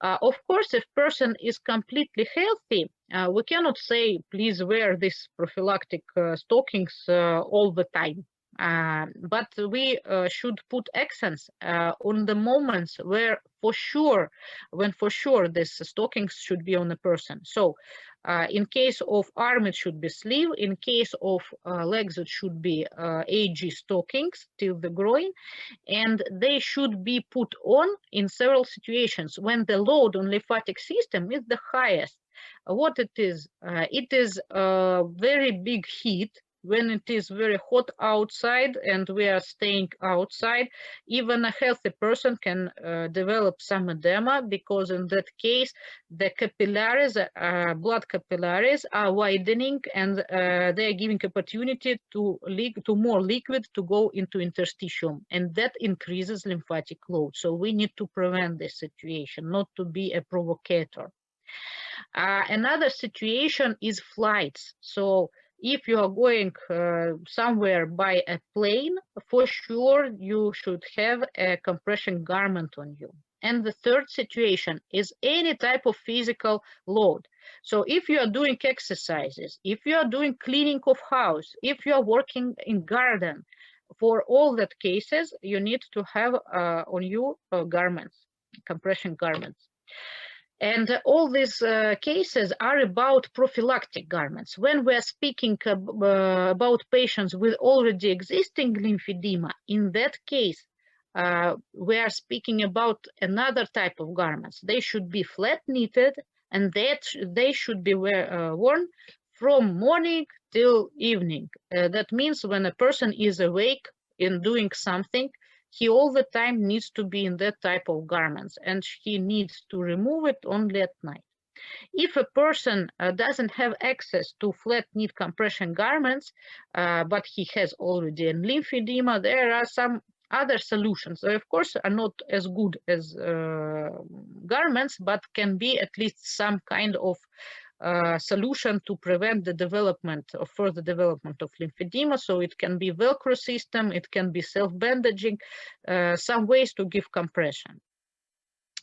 Of course, if person is completely healthy, we cannot say, please wear these prophylactic stockings all the time. But we should put accents on the moments where for sure this stockings should be on a person. So in case of arm, it should be sleeve. In case of legs, it should be AG stockings till the groin. And they should be put on in several situations when the load on lymphatic system is the highest. What it is very big heat. When it is very hot outside and we are staying outside, even a healthy person can develop some edema because in that case, the capillaries, blood capillaries are widening and they are giving opportunity to more liquid to go into interstitium, and that increases lymphatic load. So we need to prevent this situation, not to be a provocateur. Another situation is flights. So if you are going somewhere by a plane, for sure you should have a compression garment on you. And the third situation is any type of physical load. So if you are doing exercises, if you are doing cleaning of house, if you are working in garden, for all that cases, you need to have on you garments, compression garments. And all these cases are about prophylactic garments. When we are speaking about patients with already existing lymphedema, in that case, we are speaking about another type of garments. They should be flat knitted and they should be worn from morning till evening. That means when a person is awake and doing something, he all the time needs to be in that type of garments and he needs to remove it only at night. If a person doesn't have access to flat knit compression garments, but he has already a lymphedema, there are some other solutions. They, of course, are not as good as garments, but can be at least some kind of solution to prevent the development or further development of lymphedema. So it can be Velcro system, it can be self-bandaging, some ways to give compression.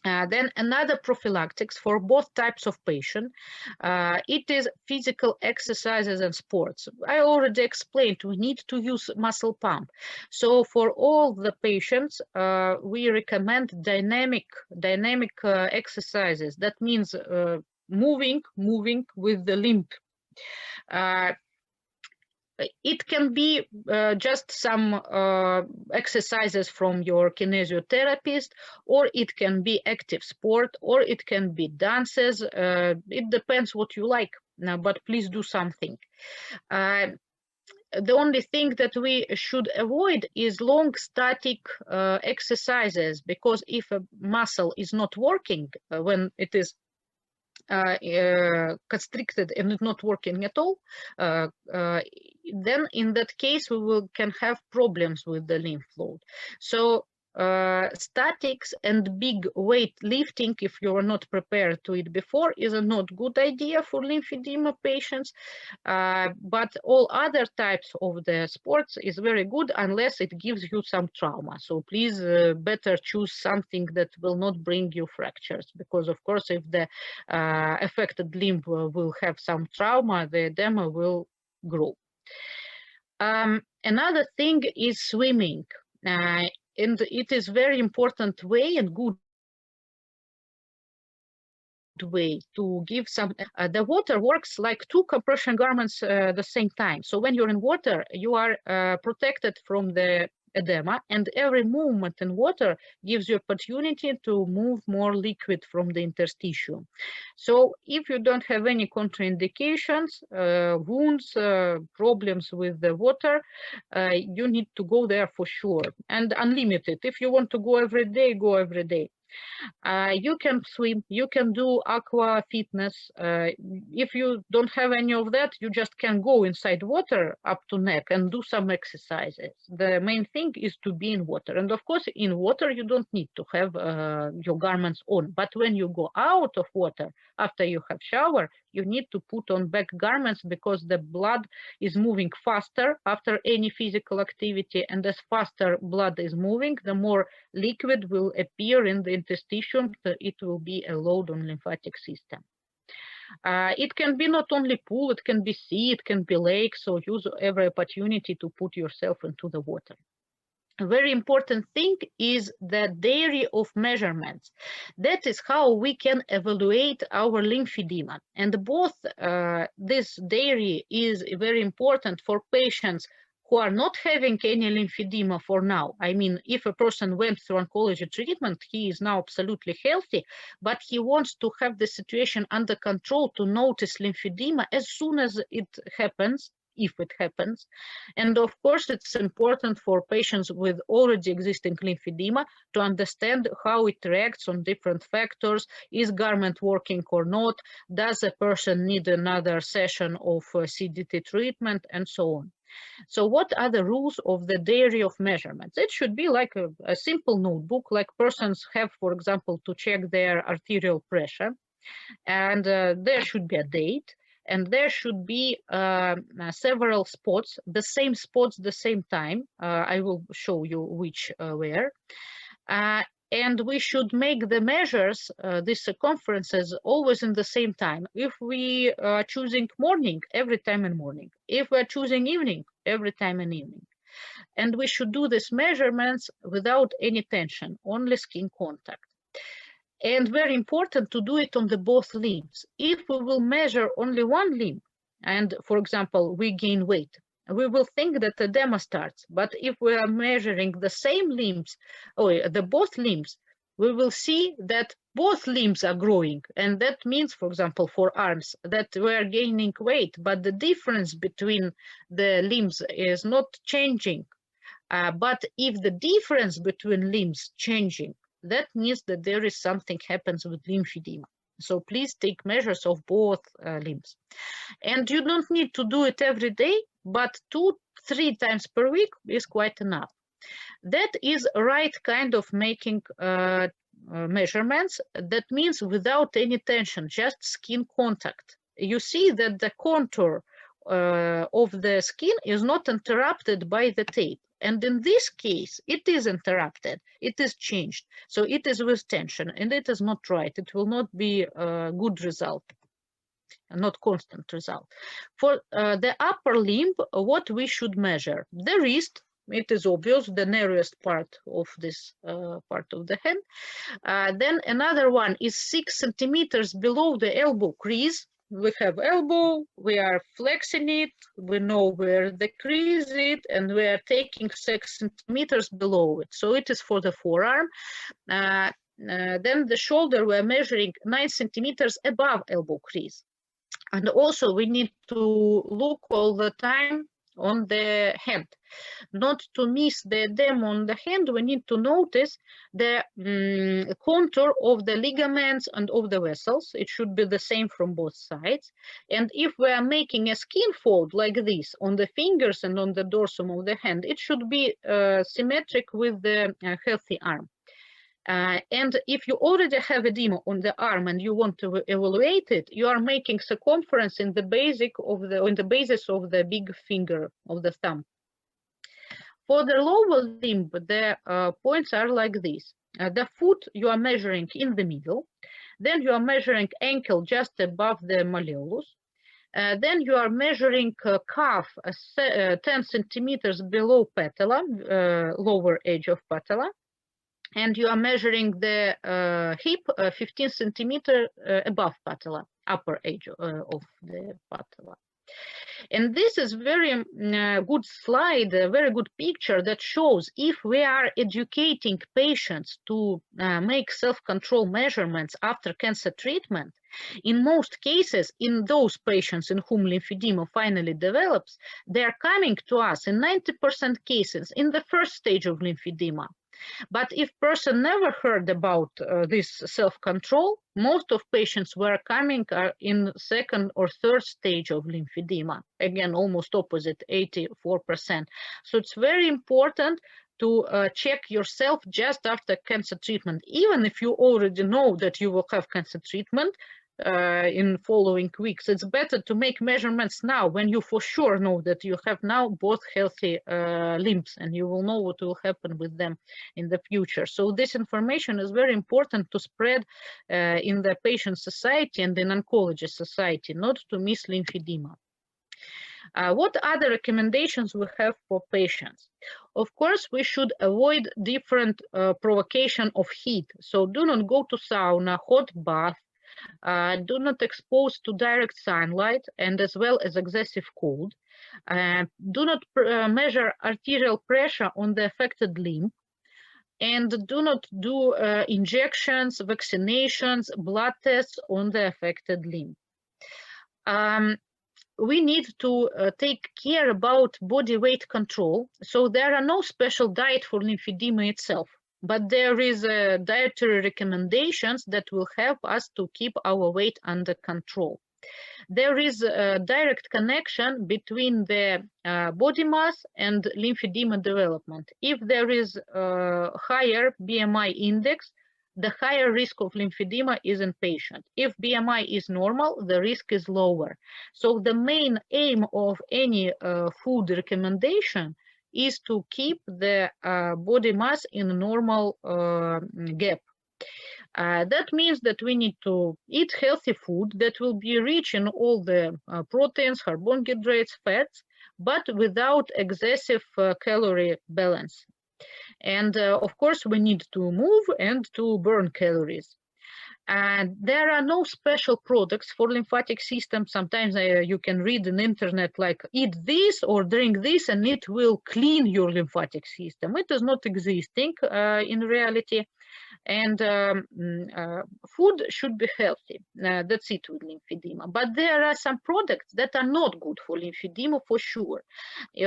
Then another prophylactics for both types of patient, it is physical exercises and sports. I already explained we need to use muscle pump. So for all the patients, we recommend dynamic exercises. That means moving with the limb. It can be just some exercises from your kinesiotherapist, or it can be active sport, or it can be dances. It depends what you like, but please do something. The only thing that we should avoid is long static exercises, because if a muscle is not working when it is constricted and not working at all, then in that case we can have problems with the lymph flow. So statics and big weight lifting, if you are not prepared to it before, is a not good idea for lymphedema patients. But all other types of the sports is very good unless it gives you some trauma. So please better choose something that will not bring you fractures, because of course if the affected limb will have some trauma, the edema will grow. Another thing is swimming. And it is very important way and good way to give some. The water works like two compression garments at the same time. So when you're in water, you are protected from the edema, and every movement in water gives you opportunity to move more liquid from the interstitium. So if you don't have any contraindications, wounds, problems with the water, you need to go there for sure, and unlimited. If you want to go every day, go every day. You can swim, you can do aqua fitness. If you don't have any of that, you just can go inside water up to neck and do some exercises. The main thing is to be in water. And of course, in water, you don't need to have your garments on. But when you go out of water, after you have shower, you need to put on back garments, because the blood is moving faster after any physical activity. And as faster blood is moving, the more liquid will appear in the interstitium. It will be a load on lymphatic system. It can be not only pool, it can be sea, it can be lake. So use every opportunity to put yourself into the water. A very important thing is the diary of measurements. That is how we can evaluate our lymphedema. And both this diary is very important for patients who are not having any lymphedema for now. I mean, if a person went through oncology treatment, he is now absolutely healthy, but he wants to have the situation under control to notice lymphedema as soon as it happens, if it happens. And of course, it's important for patients with already existing lymphedema to understand how it reacts on different factors. Is garment working or not? Does a person need another session of CDT treatment, and so on? So what are the rules of the diary of measurements? It should be like a simple notebook, like persons have, for example, to check their arterial pressure. And there should be a date, and there should be several spots, the same spots, the same time. I will show you which where. And we should make the measures, these circumferences, always in the same time. If we are choosing morning, every time in morning. If we're choosing evening, every time in evening. And we should do these measurements without any tension, only skin contact. And very important to do it on the both limbs. If we will measure only one limb, and for example, we gain weight, we will think that edema starts. But if we are measuring the same limbs, or the both limbs, we will see that both limbs are growing. And that means, for example, for arms, that we are gaining weight, but the difference between the limbs is not changing. But if the difference between limbs changing, that means that there is something happens with lymphedema. So please take measures of both limbs. And you don't need to do it every day, but 2-3 times per week is quite enough. That is right kind of making measurements. That means without any tension, just skin contact. You see that the contour of the skin is not interrupted by the tape. And in this case, it is interrupted, it is changed. So it is with tension, and it is not right. It will not be a good result, not constant result. For the upper limb, what we should measure? The wrist. It is obvious, the narrowest part of this part of the hand. Then another one is 6 centimeters below the elbow crease. We have elbow, we are flexing it, we know where the crease is, and we are taking 6 centimeters below it. So it is for the forearm. Then the shoulder, we're measuring 9 centimeters above elbow crease. And also we need to look all the time on the hand. Not to miss the edema on the hand, we need to notice the contour of the ligaments and of the vessels. It should be the same from both sides. And if we are making a skin fold like this on the fingers and on the dorsum of the hand, it should be symmetric with the healthy arm. And if you already have edema on the arm and you want to evaluate it, you are making circumference in the basis of the big finger of the thumb. For the lower limb, the points are like this. The foot you are measuring in the middle, then you are measuring ankle just above the malleolus, then you are measuring calf 10 centimeters below patella, lower edge of patella, and you are measuring the hip 15 centimeters above patella, upper edge of the patella. And this is very good slide, a very good picture that shows if we are educating patients to make self-control measurements after cancer treatment, in most cases, in those patients in whom lymphedema finally develops, they are coming to us in 90% cases in the first stage of lymphedema. But if person never heard about this self-control, most of patients were coming in second or third stage of lymphedema. Again, almost opposite, 84%. So it's very important to check yourself just after cancer treatment. Even if you already know that you will have cancer treatment in following weeks, it's better to make measurements now when you for sure know that you have now both healthy limbs and you will know what will happen with them in the future. So this information is very important to spread in the patient society and in oncology society, not to miss lymphedema. What other recommendations we have for patients? Of course, we should avoid different provocation of heat. So do not go to sauna, hot bath, do not expose to direct sunlight and as well as excessive cold. Do not measure arterial pressure on the affected limb, and do not do injections, vaccinations, blood tests on the affected limb. We need to take care about body weight control. So there are no special diet for lymphedema itself, but there is dietary recommendations that will help us to keep our weight under control. There is a direct connection between the body mass and lymphedema development. If there is a higher BMI index, the higher risk of lymphedema is in patient. If BMI is normal, the risk is lower. So the main aim of any food recommendation is to keep the body mass in a normal gap. That means that we need to eat healthy food that will be rich in all the proteins, carbohydrates, fats, but without excessive calorie balance. And of course, we need to move and to burn calories. And there are no special products for lymphatic system. Sometimes you can read on the internet like eat this or drink this and it will clean your lymphatic system. It is not existing in reality. And food should be healthy. That's it with lymphedema. But there are some products that are not good for lymphedema for sure.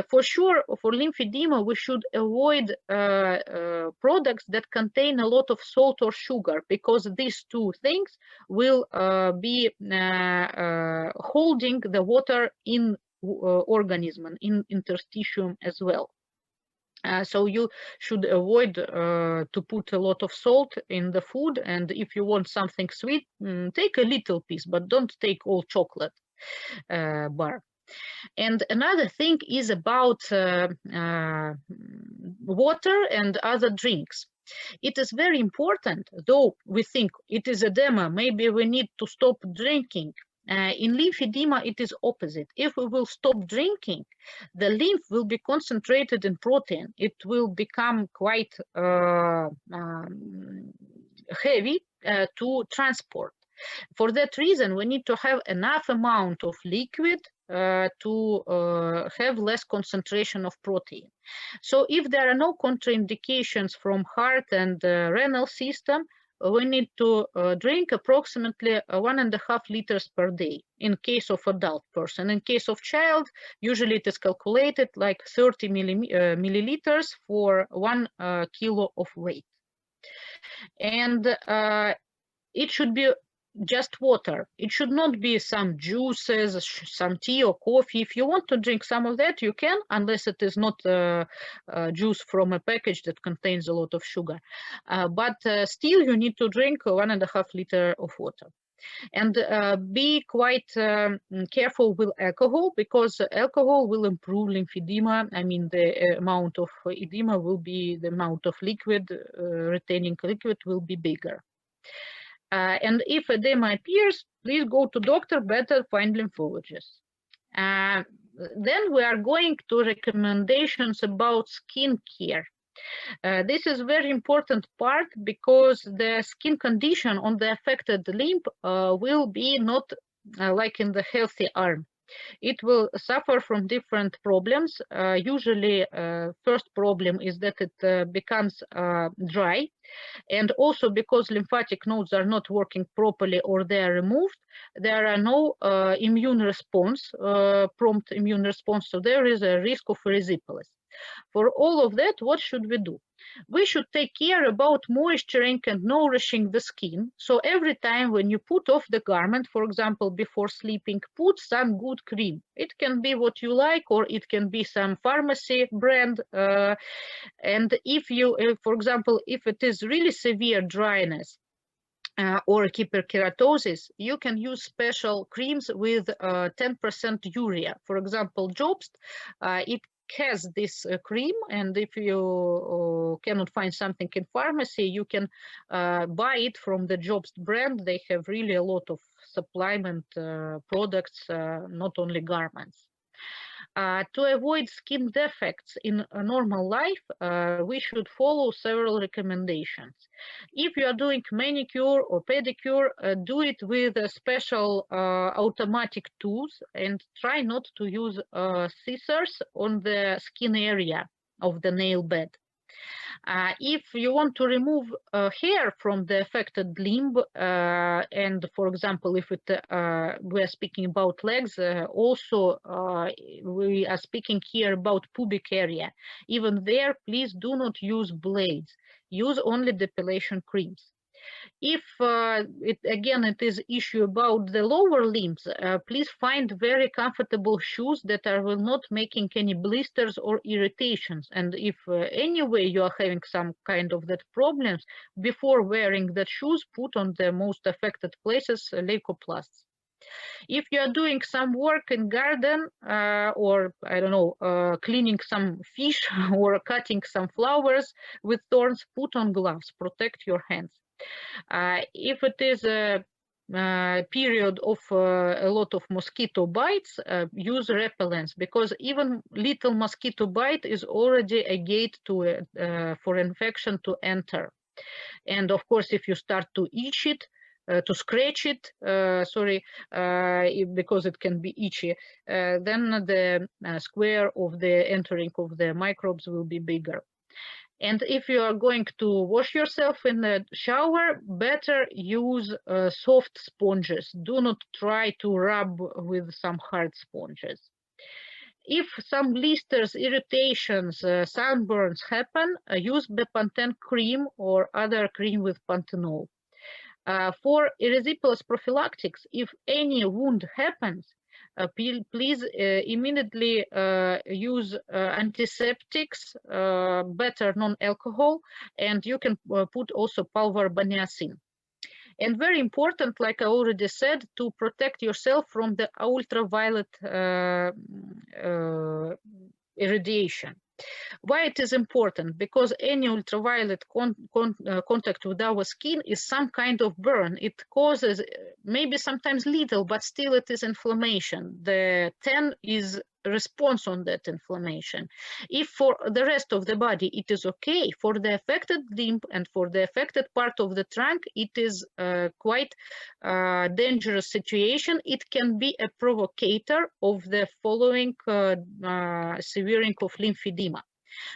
For sure, for lymphedema, we should avoid products that contain a lot of salt or sugar, because these two things will be holding the water in organism and in interstitium as well. So you should avoid to put a lot of salt in the food, and if you want something sweet, take a little piece, but don't take all chocolate bar. And another thing is about water and other drinks. It is very important, though we think it is edema, maybe we need to stop drinking. In lymphedema, it is opposite. If we will stop drinking, the lymph will be concentrated in protein. It will become quite heavy to transport. For that reason, we need to have enough amount of liquid to have less concentration of protein. So if there are no contraindications from heart and renal system, we need to drink approximately 1.5 liters per day in case of adult person. In case of child, usually it is calculated like 30 milliliters for 1 kilo of weight. And it should be just water. It should not be some juices, some tea or coffee. If you want to drink some of that, you can, unless it is not juice from a package that contains a lot of sugar. But still, you need to drink 1.5 liter of water. And be quite careful with alcohol, because alcohol will improve lymphedema. I mean, the amount of edema will be, the amount of liquid, retaining liquid will be bigger. And if edema appears, please go to doctor, better find lymphologist. Then we are going to recommendations about skin care. This is very important part, because the skin condition on the affected limb will be not like in the healthy arm. It will suffer from different problems. Usually, first problem is that it becomes dry. And also because lymphatic nodes are not working properly or they are removed, there are no immune response, prompt immune response. So there is a risk of erysipelas. For all of that, what should we do? We should take care about moisturing and nourishing the skin. So every time when you put off the garment, for example, before sleeping, put some good cream. It can be what you like, or it can be some pharmacy brand. And if you, for example, if it is really severe dryness, or hyperkeratosis, you can use special creams with 10% urea. For example, Jobst, it has this cream, and if you cannot find something in pharmacy, you can buy it from the Jobst brand. They have really a lot of supplement products, not only garments. To avoid skin defects in a normal life, we should follow several recommendations. If you are doing manicure or pedicure, do it with special automatic tools, and try not to use scissors on the skin area of the nail bed. If you want to remove hair from the affected limb, and for example, if it, we are speaking about legs, also we are speaking here about pubic area. Even there, please do not use blades. Use only depilation creams. If it is issue about the lower limbs, please find very comfortable shoes that will not making any blisters or irritations. And if anyway you are having some kind of that problems, before wearing that shoes, put on the most affected places leukoplasts. If you are doing some work in garden, or I don't know, cleaning some fish or cutting some flowers with thorns, put on gloves, protect your hands. If it is a period of a lot of mosquito bites, use repellents, because even little mosquito bite is already a gate to for infection to enter. And of course, if you start to itch it, to scratch it, because it can be itchy, then the square of the entering of the microbes will be bigger. And if you are going to wash yourself in the shower, better use soft sponges. Do not try to rub with some hard sponges. If some blisters, irritations, sunburns happen, use Bepanthen cream or other cream with panthenol. For erysipelas prophylactics, if any wound happens, please immediately use antiseptics, better non-alcohol, and you can put also pulverbaniacin. And very important, like I already said, to protect yourself from the ultraviolet irradiation. Why it is important? Because any ultraviolet contact with our skin is some kind of burn. It causes maybe sometimes little, but still it is inflammation. The tan is response on that inflammation. If for the rest of the body it is okay, for the affected limb and for the affected part of the trunk, it is quite dangerous situation. It can be a provocator of the following severing of lymphedema.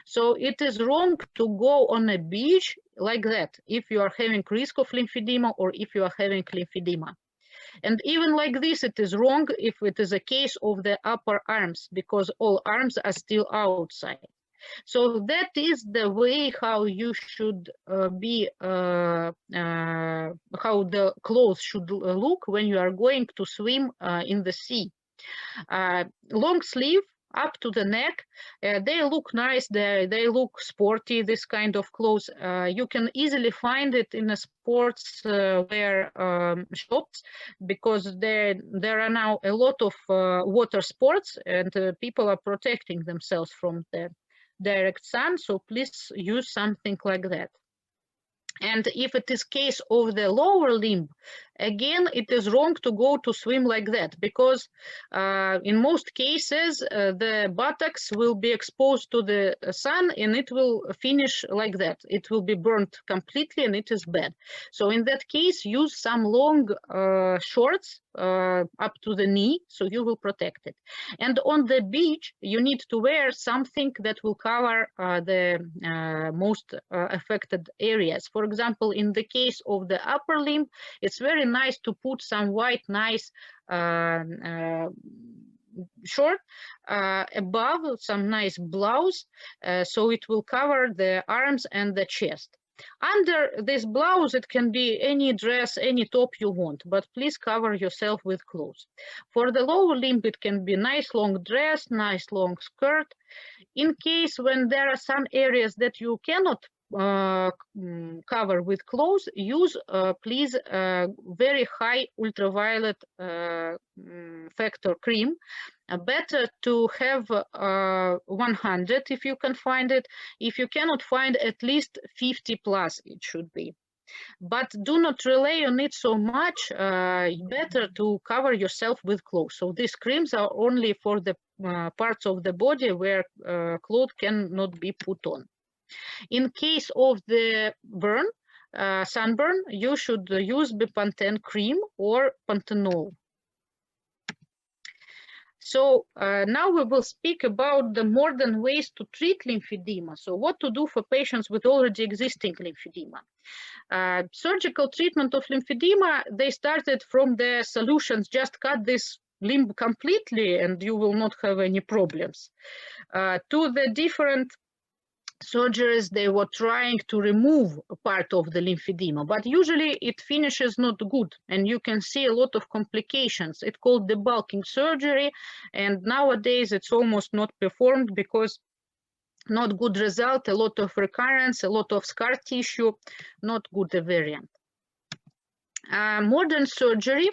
So it is wrong to go on a beach like that if you are having risk of lymphedema or if you are having lymphedema. And even like this, it is wrong if it is a case of the upper arms, because all arms are still outside. So that is the way how you should how the clothes should look when you are going to swim in the sea. Long sleeve up to the neck, they look nice, they look sporty, this kind of clothes. You can easily find it in a sports wear shops, because there are now a lot of water sports, and people are protecting themselves from the direct sun, so please use something like that. And if it is case of the lower limb, again, it is wrong to go to swim like that, because in most cases, the buttocks will be exposed to the sun and it will finish like that. It will be burnt completely and it is bad. So in that case, use some long shorts up to the knee, so you will protect it. And on the beach, you need to wear something that will cover the most affected areas. For example, in the case of the upper limb, it's very nice to put some white, nice short above, some nice blouse, so it will cover the arms and the chest. Under this blouse, it can be any dress, any top you want, but please cover yourself with clothes. For the lower limb, it can be nice long dress, nice long skirt. In case when there are some areas that you cannot cover with clothes, use please very high ultraviolet factor cream. Better to have 100 if you can find it. If you cannot find, at least 50 plus it should be. But do not rely on it so much. Better to cover yourself with clothes. So these creams are only for the parts of the body where clothes cannot be put on. In case of the burn, sunburn, you should use Bepanthen cream or Panthenol. So now we will speak about the modern ways to treat lymphedema. So what to do for patients with already existing lymphedema. Surgical treatment of lymphedema, they started from the solutions, just cut this limb completely and you will not have any problems, to the different surgeries. They were trying to remove a part of the lymphedema, but usually it finishes not good and you can see a lot of complications. It's called debulking surgery, and nowadays it's almost not performed because not good result, a lot of recurrence, a lot of scar tissue, not good variant. Modern surgery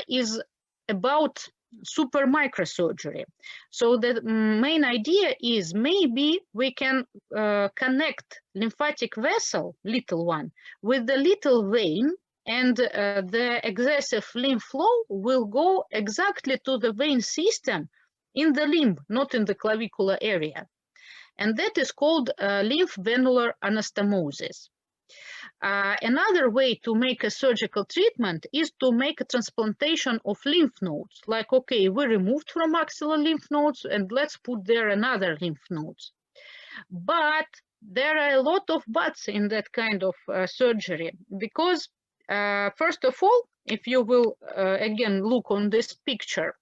is about super microsurgery. So the main idea is maybe we can connect lymphatic vessel, little one, with the little vein, and the excessive lymph flow will go exactly to the vein system in the limb, not in the clavicular area. And that is called lymph-venular anastomosis. Another way to make a surgical treatment is to make a transplantation of lymph nodes. Like, okay, we removed from maxillary lymph nodes and let's put there another lymph nodes. But there are a lot of buts in that kind of surgery, because first of all, if you will again look on this picture,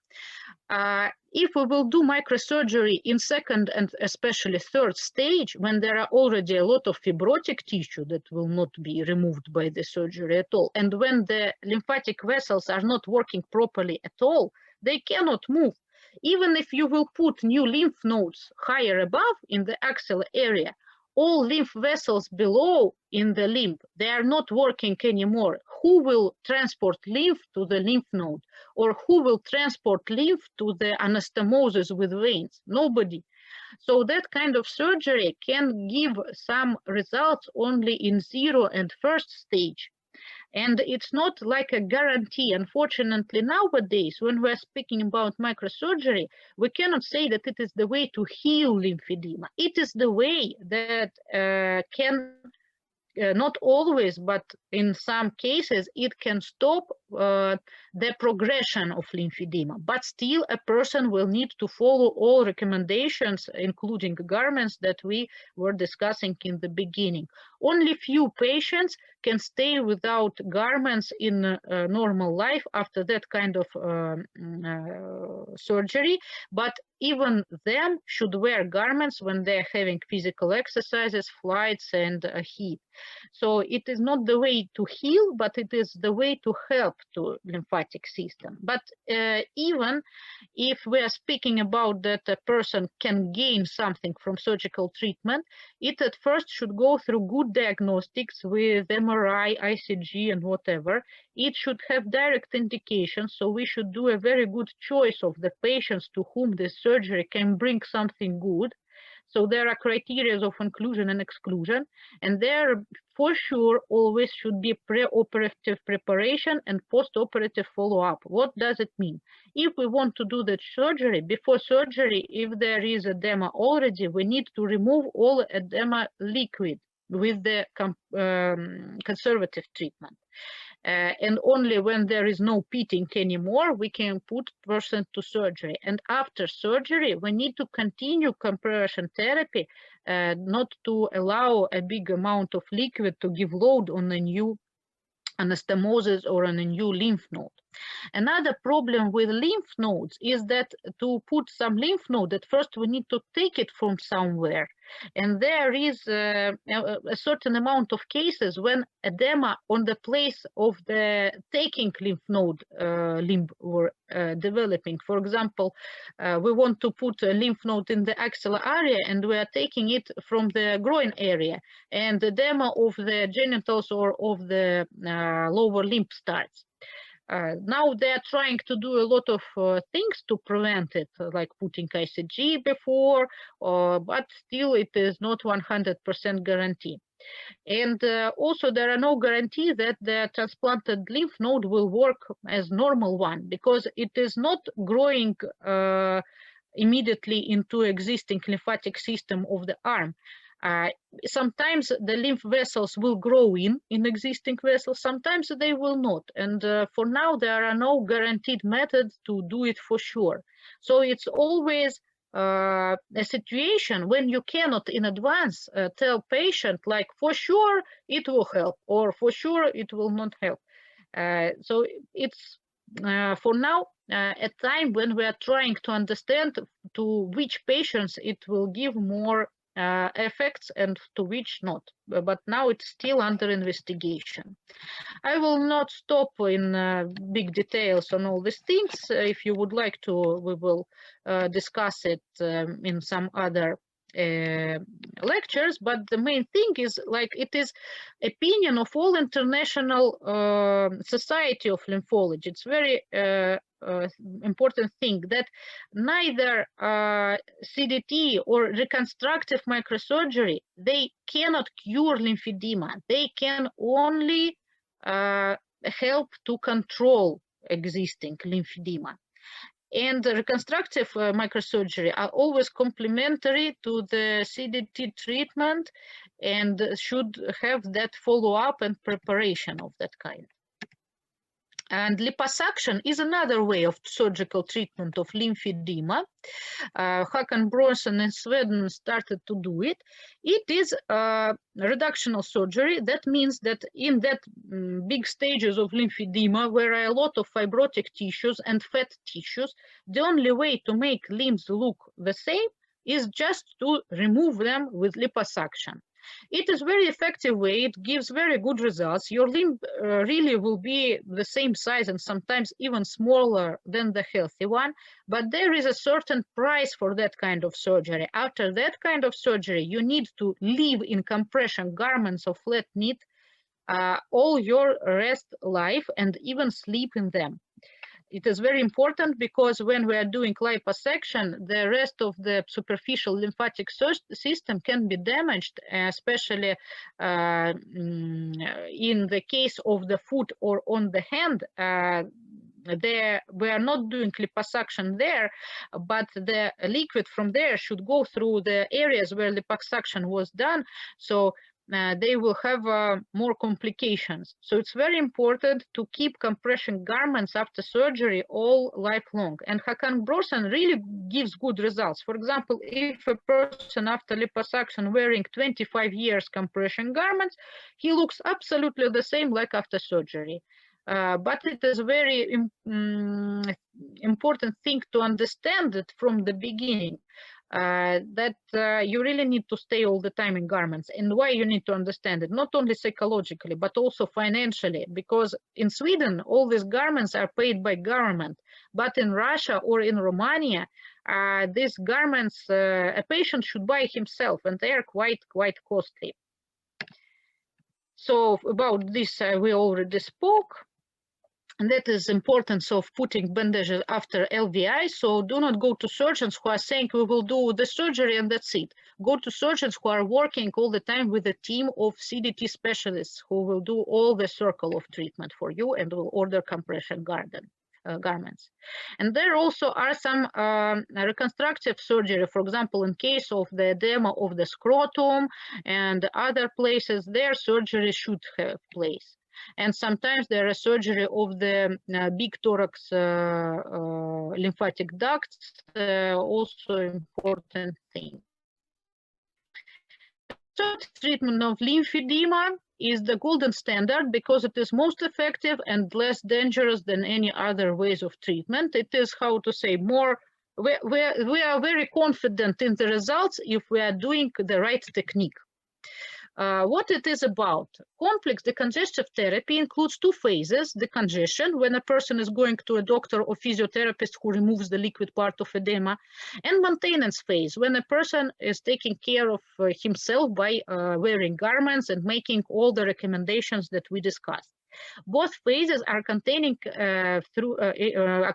if we will do microsurgery in second and especially third stage, when there are already a lot of fibrotic tissue that will not be removed by the surgery at all, and when the lymphatic vessels are not working properly at all, they cannot move. Even if you will put new lymph nodes higher above in the axillary area, all lymph vessels below in the limb, they are not working anymore. Who will transport lymph to the lymph node? Or who will transport lymph to the anastomosis with veins? Nobody. So that kind of surgery can give some results only in 0 and first stage. And it's not like a guarantee. Unfortunately, nowadays, when we're speaking about microsurgery, we cannot say that it is the way to heal lymphedema. It is the way that can, not always, but in some cases, it can stop the progression of lymphedema, but still a person will need to follow all recommendations, including garments that we were discussing in the beginning. Only few patients can stay without garments in normal life after that kind of surgery, but even them should wear garments when they're having physical exercises, flights, and heat. So it is not the way to heal, but it is the way to help to lymphatic system. But even if we are speaking about that a person can gain something from surgical treatment, it at first should go through good diagnostics with MRI, ICG, and whatever. It should have direct indications, so we should do a very good choice of the patients to whom this surgery can bring something good. So there are criteria of inclusion and exclusion, and there for sure always should be pre-operative preparation and post-operative follow-up. What does it mean? If we want to do that surgery, before surgery, if there is edema already, we need to remove all edema liquid with the conservative treatment. And only when there is no pitting anymore, we can put person to surgery. And after surgery, we need to continue compression therapy, not to allow a big amount of liquid to give load on a new anastomosis or on a new lymph node. Another problem with lymph nodes is that to put some lymph node, at first we need to take it from somewhere. And there is a certain amount of cases when edema on the place of the taking lymph node limb were developing. For example, we want to put a lymph node in the axilla area and we are taking it from the groin area, and the edema of the genitals or of the lower limb starts. Now they are trying to do a lot of things to prevent it, like putting ICG before, but still it is not 100% guarantee. And also there are no guarantee that the transplanted lymph node will work as normal one, because it is not growing immediately into existing lymphatic system of the arm. Sometimes the lymph vessels will grow in existing vessels, sometimes they will not. And for now, there are no guaranteed methods to do it for sure. So it's always a situation when you cannot in advance tell patient, like, for sure it will help, or for sure it will not help. So it's for now a time when we are trying to understand to which patients it will give more effects and to which not, but now it's still under investigation. I will not stop in big details on all these things. If you would like to, we will discuss it in some other lectures, but the main thing is, like, it is opinion of all international society of lymphology. It's very important thing that neither CDT or reconstructive microsurgery, they cannot cure lymphedema. They can only help to control existing lymphedema. And the reconstructive microsurgery are always complementary to the CDT treatment and should have that follow-up and preparation of that kind. And liposuction is another way of surgical treatment of lymphedema. Håkan Bronson in Sweden started to do it. It is reductional surgery. That means that in that big stages of lymphedema, where are a lot of fibrotic tissues and fat tissues, the only way to make limbs look the same is just to remove them with liposuction. It is very effective way. It gives very good results. Your limb really will be the same size and sometimes even smaller than the healthy one. But there is a certain price for that kind of surgery. After that kind of surgery, you need to live in compression garments of flat knit all your rest life and even sleep in them. It is very important because when we are doing liposuction, the rest of the superficial lymphatic system can be damaged, especially in the case of the foot or on the hand. We are not doing liposuction there, but the liquid from there should go through the areas where liposuction was done. So they will have more complications. So it's very important to keep compression garments after surgery all lifelong. And Hakan Brosen really gives good results. For example, if a person after liposuction wearing 25 years compression garments, he looks absolutely the same like after surgery. But it is a very important thing to understand it from the beginning. That you really need to stay all the time in garments. And why you need to understand it, not only psychologically, but also financially, because in Sweden, all these garments are paid by government. But in Russia or in Romania, these garments a patient should buy himself, and they are quite costly. So about this, we already spoke. And that is importance of putting bandages after LVI. So do not go to surgeons who are saying we will do the surgery and that's it. Go to surgeons who are working all the time with a team of CDT specialists who will do all the circle of treatment for you and will order compression garments. And there also are some reconstructive surgery, for example, in case of the edema of the scrotum and other places, their surgery should have place. And sometimes there is surgery of the big thorax lymphatic ducts, also important thing. So treatment of lymphedema is the golden standard because it is most effective and less dangerous than any other ways of treatment. It is, how to say, more, we are very confident in the results if we are doing the right technique. What it is about. Complex decongestive therapy includes two phases: decongestion, when a person is going to a doctor or physiotherapist who removes the liquid part of edema, and maintenance phase, when a person is taking care of himself by wearing garments and making all the recommendations that we discussed. Both phases are containing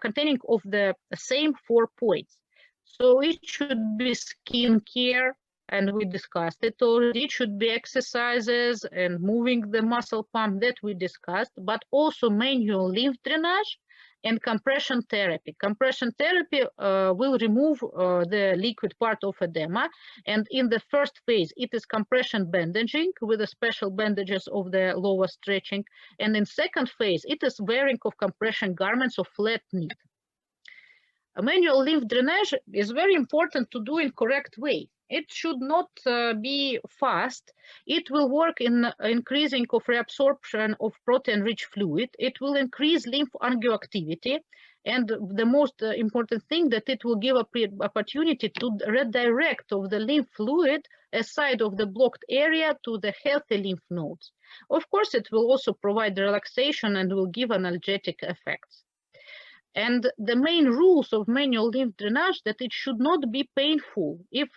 containing of the same 4 points. So it should be skin care, and we discussed it already. It should be exercises and moving the muscle pump that we discussed, but also manual lymph drainage and compression therapy. Compression therapy will remove the liquid part of edema, and in the first phase it is compression bandaging with the special bandages of the lower stretching, and in second phase it is wearing of compression garments of flat knit. A manual lymph drainage is very important to do in correct way. It should not be fast. It will work in increasing of reabsorption of protein-rich fluid. It will increase lymph angioactivity. And the most important thing, that it will give a opportunity to redirect of the lymph fluid aside of the blocked area to the healthy lymph nodes. Of course, it will also provide relaxation and will give analgesic effects. And the main rules of manual lymph drainage, that it should not be painful. If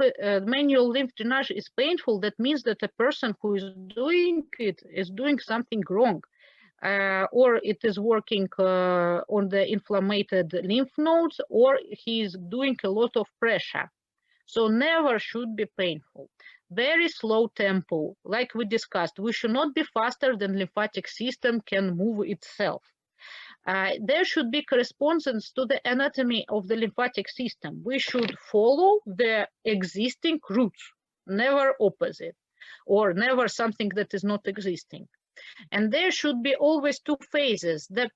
manual lymph drainage is painful, that means that the person who is doing it is doing something wrong, or it is working on the inflamed lymph nodes, or he is doing a lot of pressure. So never should be painful. Very slow tempo, like we discussed. We should not be faster than lymphatic system can move itself. There should be correspondence to the anatomy of the lymphatic system. We should follow the existing routes, never opposite, or never something that is not existing. And there should be always two phases: the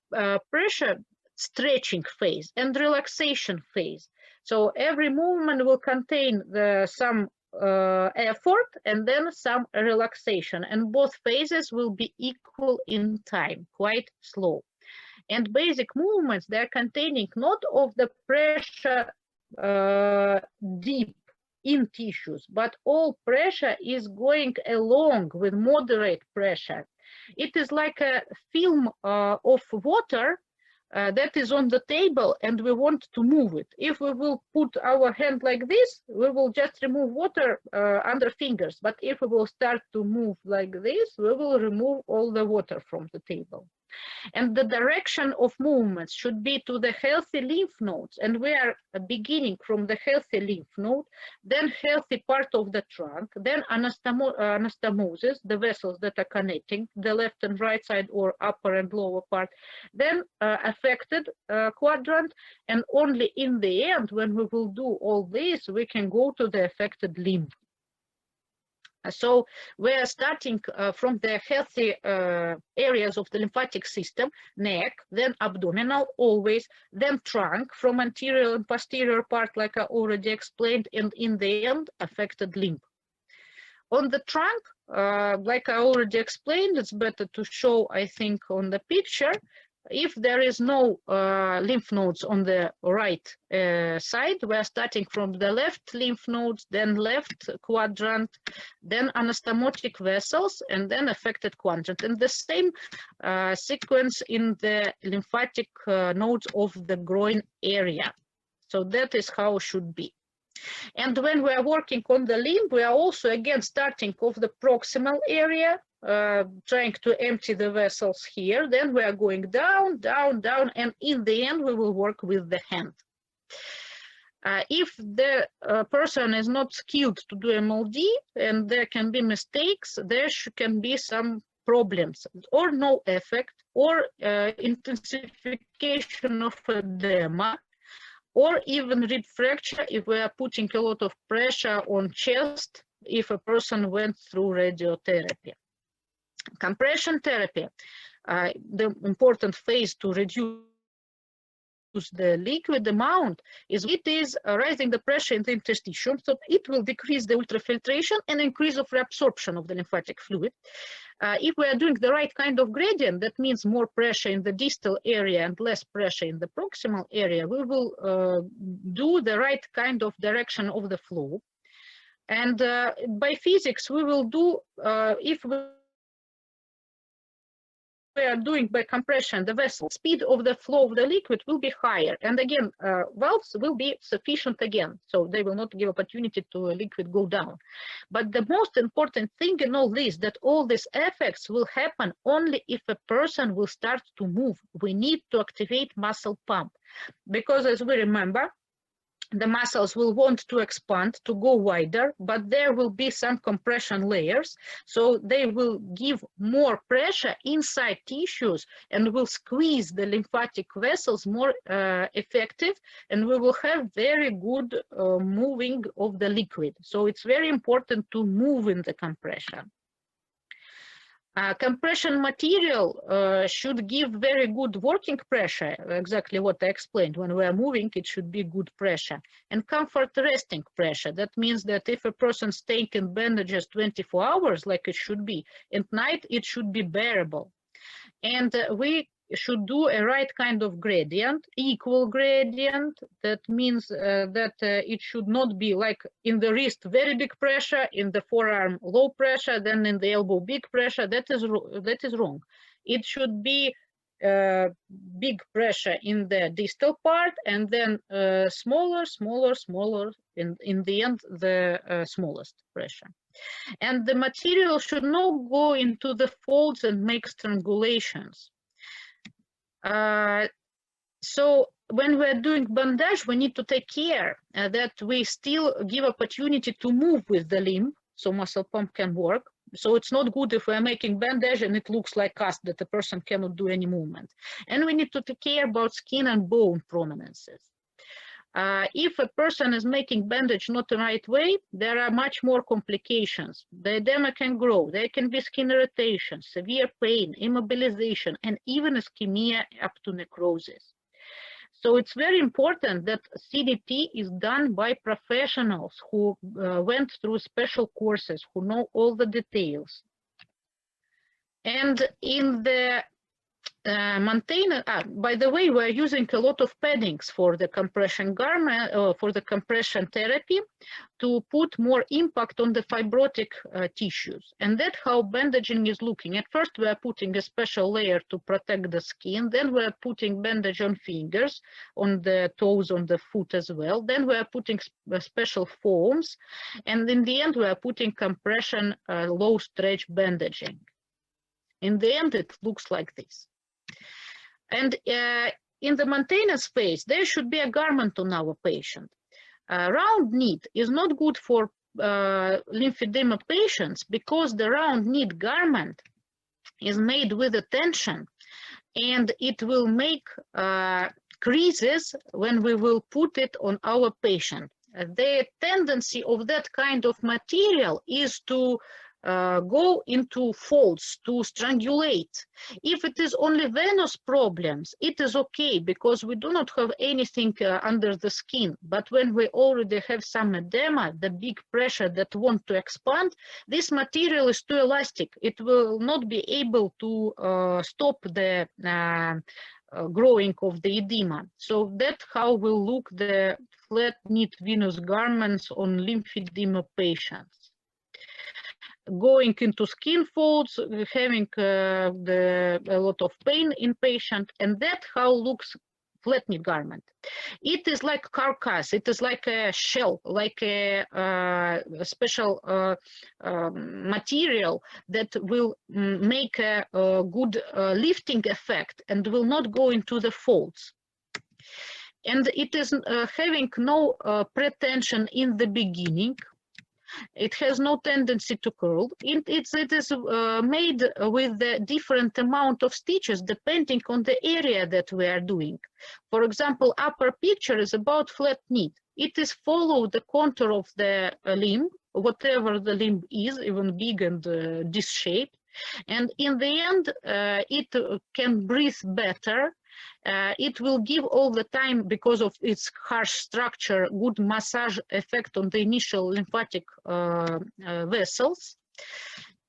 pressure stretching phase and relaxation phase. So every movement will contain some effort and then some relaxation, and both phases will be equal in time, quite slow. And basic movements, they're containing not of the pressure deep in tissues, but all pressure is going along with moderate pressure. It is like a film of water that is on the table, and we want to move it. If we will put our hand like this, we will just remove water under fingers. But if we will start to move like this, we will remove all the water from the table. And the direction of movements should be to the healthy lymph nodes. And we are beginning from the healthy lymph node, then healthy part of the trunk, then anastomosis, the vessels that are connecting the left and right side or upper and lower part, then affected quadrant. And only in the end, when we will do all this, we can go to the affected limb. So we're starting from the healthy areas of the lymphatic system, neck, then abdominal always, then trunk from anterior and posterior part like I already explained, and in the end affected limb. On the trunk, like I already explained, it's better to show, I think, on the picture. If there is no lymph nodes on the right side, we're starting from the left lymph nodes, then left quadrant, then anastomotic vessels, and then affected quadrant. And the same sequence in the lymphatic nodes of the groin area. So that is how it should be. And when we are working on the limb, we are also again starting off the proximal area, trying to empty the vessels here. Then we are going down, down, down, and in the end, we will work with the hand. If the person is not skilled to do MLD and there can be mistakes, there can be some problems or no effect or intensification of edema, or even rib fracture if we are putting a lot of pressure on chest if a person went through radiotherapy. Compression therapy, the important phase to reduce the liquid amount is it is raising the pressure in the interstitium, so it will decrease the ultrafiltration and increase of reabsorption of the lymphatic fluid. If we are doing the right kind of gradient, that means more pressure in the distal area and less pressure in the proximal area, we will do the right kind of direction of the flow. And by physics, we will do, if we are doing by compression, the vessel speed of the flow of the liquid will be higher. And again, valves will be sufficient again. So they will not give opportunity to a liquid go down. But the most important thing in all this, that all these effects will happen only if a person will start to move. We need to activate muscle pump. Because as we remember, the muscles will want to expand, to go wider, but there will be some compression layers. So they will give more pressure inside tissues and will squeeze the lymphatic vessels more effective, and we will have very good moving of the liquid. So it's very important to move in the compression. Compression material should give very good working pressure, exactly what I explained. When we are moving, it should be good pressure. And comfort resting pressure. That means that if a person's taking bandages 24 hours, like it should be, at night it should be bearable. And we should do a right kind of gradient, equal gradient. That means that it should not be like in the wrist very big pressure, in the forearm low pressure, then in the elbow big pressure. That is wrong. It should be big pressure in the distal part, and then smaller, smaller, smaller, in the end the smallest pressure. And the material should not go into the folds and make strangulations. So when we're doing bandage, we need to take care that we still give opportunity to move with the limb, so muscle pump can work. So it's not good if we're making bandage and it looks like cast, that the person cannot do any movement. And we need to take care about skin and bone prominences. If a person is making bandage not the right way, there are much more complications. The edema can grow, there can be skin irritation, severe pain, immobilization, and even ischemia up to necrosis. So it's very important that CDT is done by professionals who went through special courses, who know all the details. And in the by the way, we're using a lot of paddings for the compression garment, for the compression therapy, to put more impact on the fibrotic tissues. And that's how bandaging is looking. At first, we are putting a special layer to protect the skin. Then we are putting bandage on fingers, on the toes, on the foot as well. Then we are putting special foams. And in the end, we are putting compression low stretch bandaging. In the end, it looks like this. And in the maintenance phase, there should be a garment on our patient. Round knit is not good for lymphedema patients because the round knit garment is made with a tension, and it will make creases when we will put it on our patient. the tendency of that kind of material is to go into folds, to strangulate. If it is only venous problems, it is okay because we do not have anything under the skin. But when we already have some edema, the big pressure that want to expand, this material is too elastic. It will not be able to stop the growing of the edema. So that's how will look the flat knit venous garments on lymphedema patients. Going into skin folds, having a lot of pain in patient, and that's how looks flat knit garment. It is like carcass, it is like a shell, like a special material that will make a good lifting effect and will not go into the folds. And it is having no pretension in the beginning. It has no tendency to curl. It is made with a different amount of stitches depending on the area that we are doing. For example, upper picture is about flat knit. It is follow the contour of the limb, whatever the limb is, even big and disc-shaped. And in the end, it can breathe better. It will give all the time, because of its harsh structure, good massage effect on the initial lymphatic vessels.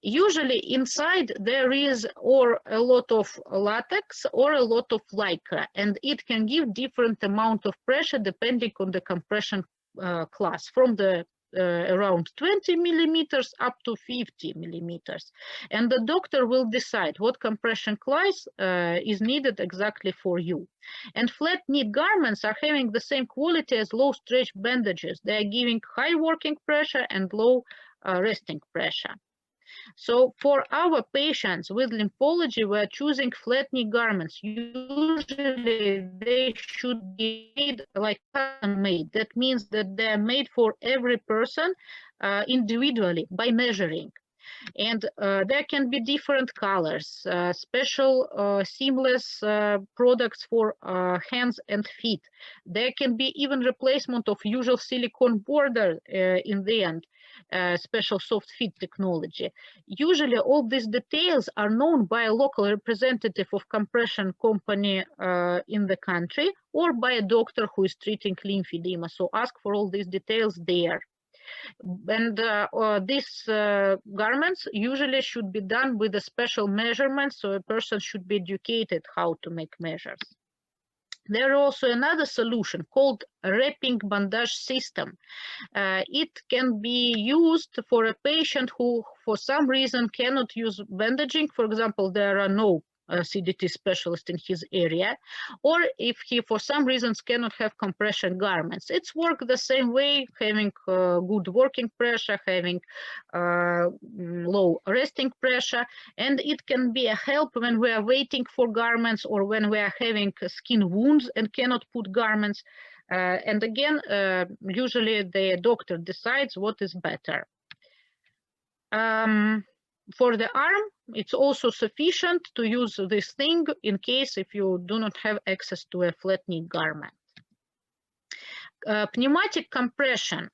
Usually inside there is or a lot of latex or a lot of lycra, and it can give different amount of pressure depending on the compression class, from the around 20 millimeters up to 50 millimeters. And the doctor will decide what compression class is needed exactly for you. And flat knit garments are having the same quality as low stretch bandages. They are giving high working pressure and low resting pressure. So for our patients with lymphology, we are choosing flat knit garments. Usually they should be made like custom made. That means that they are made for every person individually by measuring. And there can be different colors, special seamless products for hands and feet. There can be even replacement of usual silicone border in the end, special soft fit technology. Usually all these details are known by a local representative of compression company in the country, or by a doctor who is treating lymphedema. So ask for all these details there. And these garments usually should be done with a special measurement, so a person should be educated how to make measures. There is also another solution called wrapping bandage system. It can be used for a patient who for some reason cannot use bandaging. For example, there are no CDT specialist in his area, or if he for some reasons cannot have compression garments. It's work the same way, having good working pressure, having low resting pressure, and it can be a help when we are waiting for garments or when we are having skin wounds and cannot put garments. And again, usually the doctor decides what is better. For the arm, it's also sufficient to use this thing in case if you do not have access to a flat knit garment. Pneumatic compression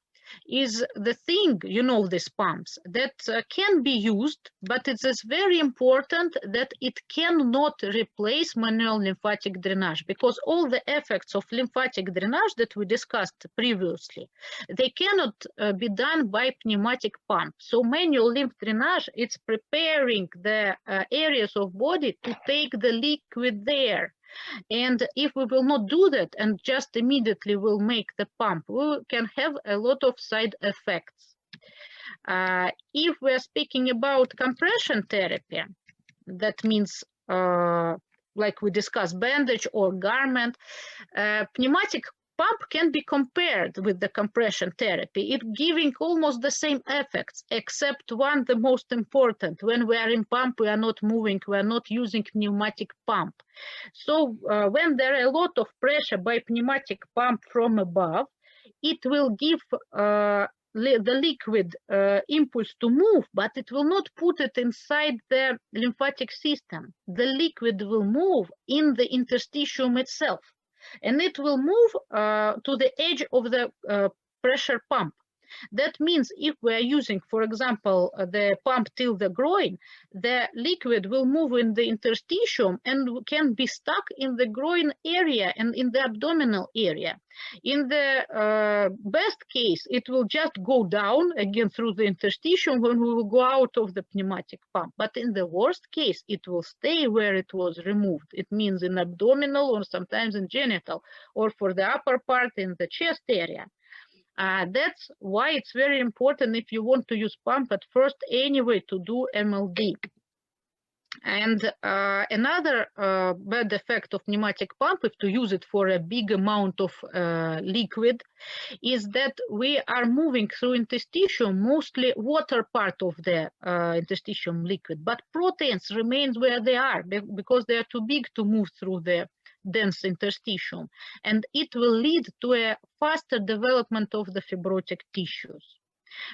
is the thing, you know, these pumps that can be used, but it is very important that it cannot replace manual lymphatic drainage, because all the effects of lymphatic drainage that we discussed previously, they cannot be done by pneumatic pump. So manual lymph drainage, it's preparing the areas of body to take the liquid there. And if we will not do that and just immediately will make the pump, we can have a lot of side effects. If we are speaking about compression therapy, that means like we discussed, bandage or garment, pneumatic pump can be compared with the compression therapy. It's giving almost the same effects, except one, the most important. When we are in pump, we are not moving, we are not using pneumatic pump. So when there are a lot of pressure by pneumatic pump from above, it will give the liquid impulse to move, but it will not put it inside the lymphatic system. The liquid will move in the interstitium itself, and it will move to the edge of the pressure pump. That means if we are using, for example, the pump till the groin, the liquid will move in the interstitium and can be stuck in the groin area and in the abdominal area. In the best case, it will just go down again through the interstitium when we will go out of the pneumatic pump. But in the worst case, it will stay where it was removed. It means in abdominal or sometimes in genital, or for the upper part in the chest area. That's why it's very important if you want to use pump at first anyway to do MLD. And another bad effect of pneumatic pump, if to use it for a big amount of liquid, is that we are moving through interstitium, mostly water part of the interstitium liquid, but proteins remain where they are because they are too big to move through the dense interstitium, and it will lead to a faster development of the fibrotic tissues.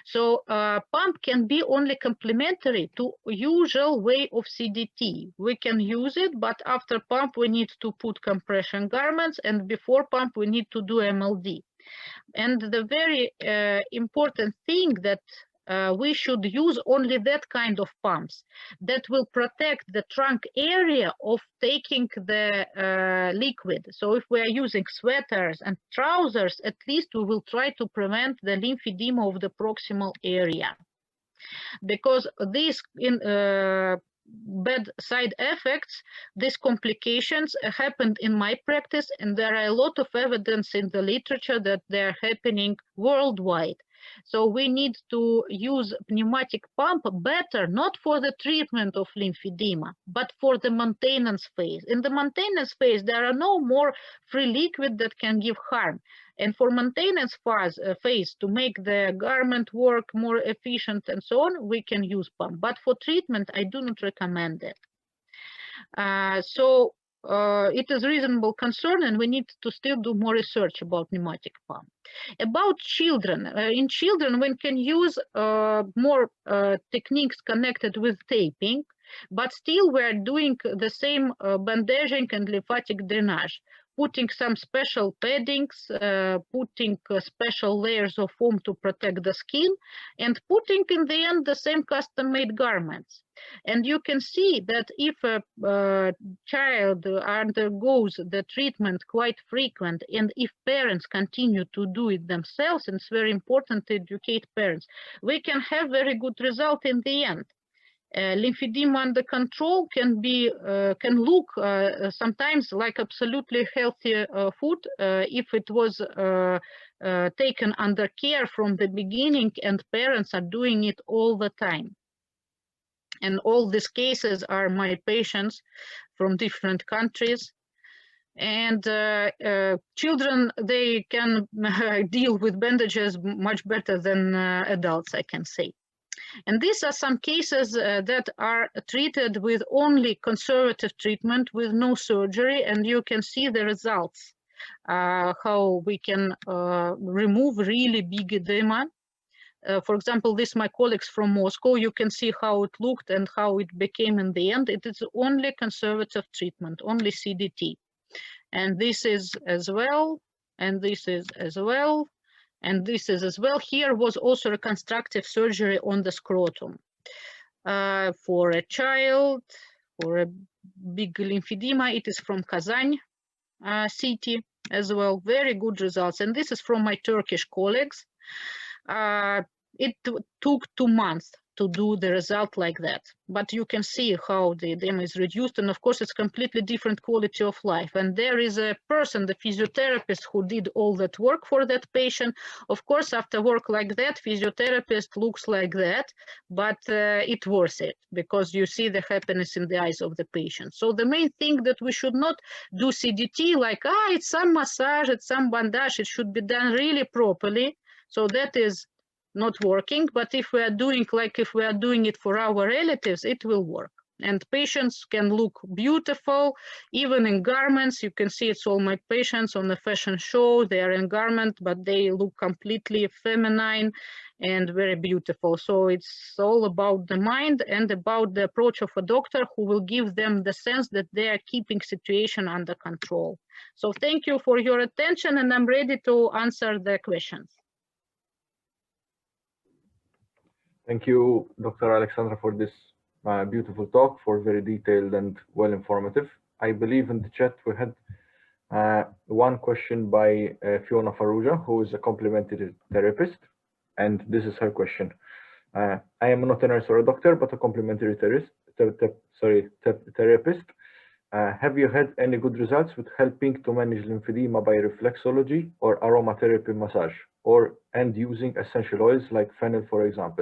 So pump can be only complementary to usual way of CDT. We can use it, but after pump we need to put compression garments, and before pump we need to do MLD. And the very important thing that we should use only that kind of pumps that will protect the trunk area of taking the liquid. So if we are using sweaters and trousers, at least we will try to prevent the lymphedema of the proximal area. Because these bad side effects, these complications happened in my practice, and there are a lot of evidence in the literature that they're happening worldwide. So we need to use pneumatic pump better, not for the treatment of lymphedema, but for the maintenance phase. In the maintenance phase, there are no more free liquid that can give harm. And for maintenance phase, to make the garment work more efficient and so on, we can use pump. But for treatment, I do not recommend it. It is reasonable concern, and we need to still do more research about pneumatic pump. About children, in children, we can use more techniques connected with taping, but still we're doing the same bandaging and lymphatic drainage, putting some special paddings, putting special layers of foam to protect the skin, and putting in the end the same custom-made garments. And you can see that if a child undergoes the treatment quite frequent, and if parents continue to do it themselves, and it's very important to educate parents, we can have very good result in the end. Lymphedema under control can look sometimes like absolutely healthy food if it was taken under care from the beginning and parents are doing it all the time. And all these cases are my patients from different countries. And children, they can deal with bandages much better than adults, I can say. And these are some cases that are treated with only conservative treatment with no surgery, and you can see the results, how we can remove really big edema. For example, this my colleagues from Moscow, you can see how it looked and how it became in the end. It is only conservative treatment, only CDT. And this is as well, and this is as well. And this is as well. Here was also reconstructive surgery on the scrotum for a child, for a big lymphedema. It is from Kazan city as well. Very good results. And this is from my Turkish colleagues. It took 2 months to do the result like that, but you can see how the edema is reduced, and of course it's completely different quality of life. And there is a person, the physiotherapist, who did all that work for that patient. Of course, after work like that, physiotherapist looks like that, but it's worth it because you see the happiness in the eyes of the patient. So the main thing that we should not do CDT like, it's some massage, it's some bandage. It should be done really properly. So that is not working, but if we are doing it for our relatives, it will work. And patients can look beautiful, even in garments. You can see it's all my patients on the fashion show. They are in garment, but they look completely feminine and very beautiful. So it's all about the mind and about the approach of a doctor who will give them the sense that they are keeping situation under control. So thank you for your attention, and I'm ready to answer the questions. Thank you, Dr. Aleksandra, for this beautiful talk, for very detailed and well informative. I believe in the chat we had one question by Fiona Faruja, who is a complementary therapist, and this is her question. I am not a nurse or a doctor, but a complementary therapist. Have you had any good results with helping to manage lymphedema by reflexology or aromatherapy massage, and using essential oils like fennel, for example?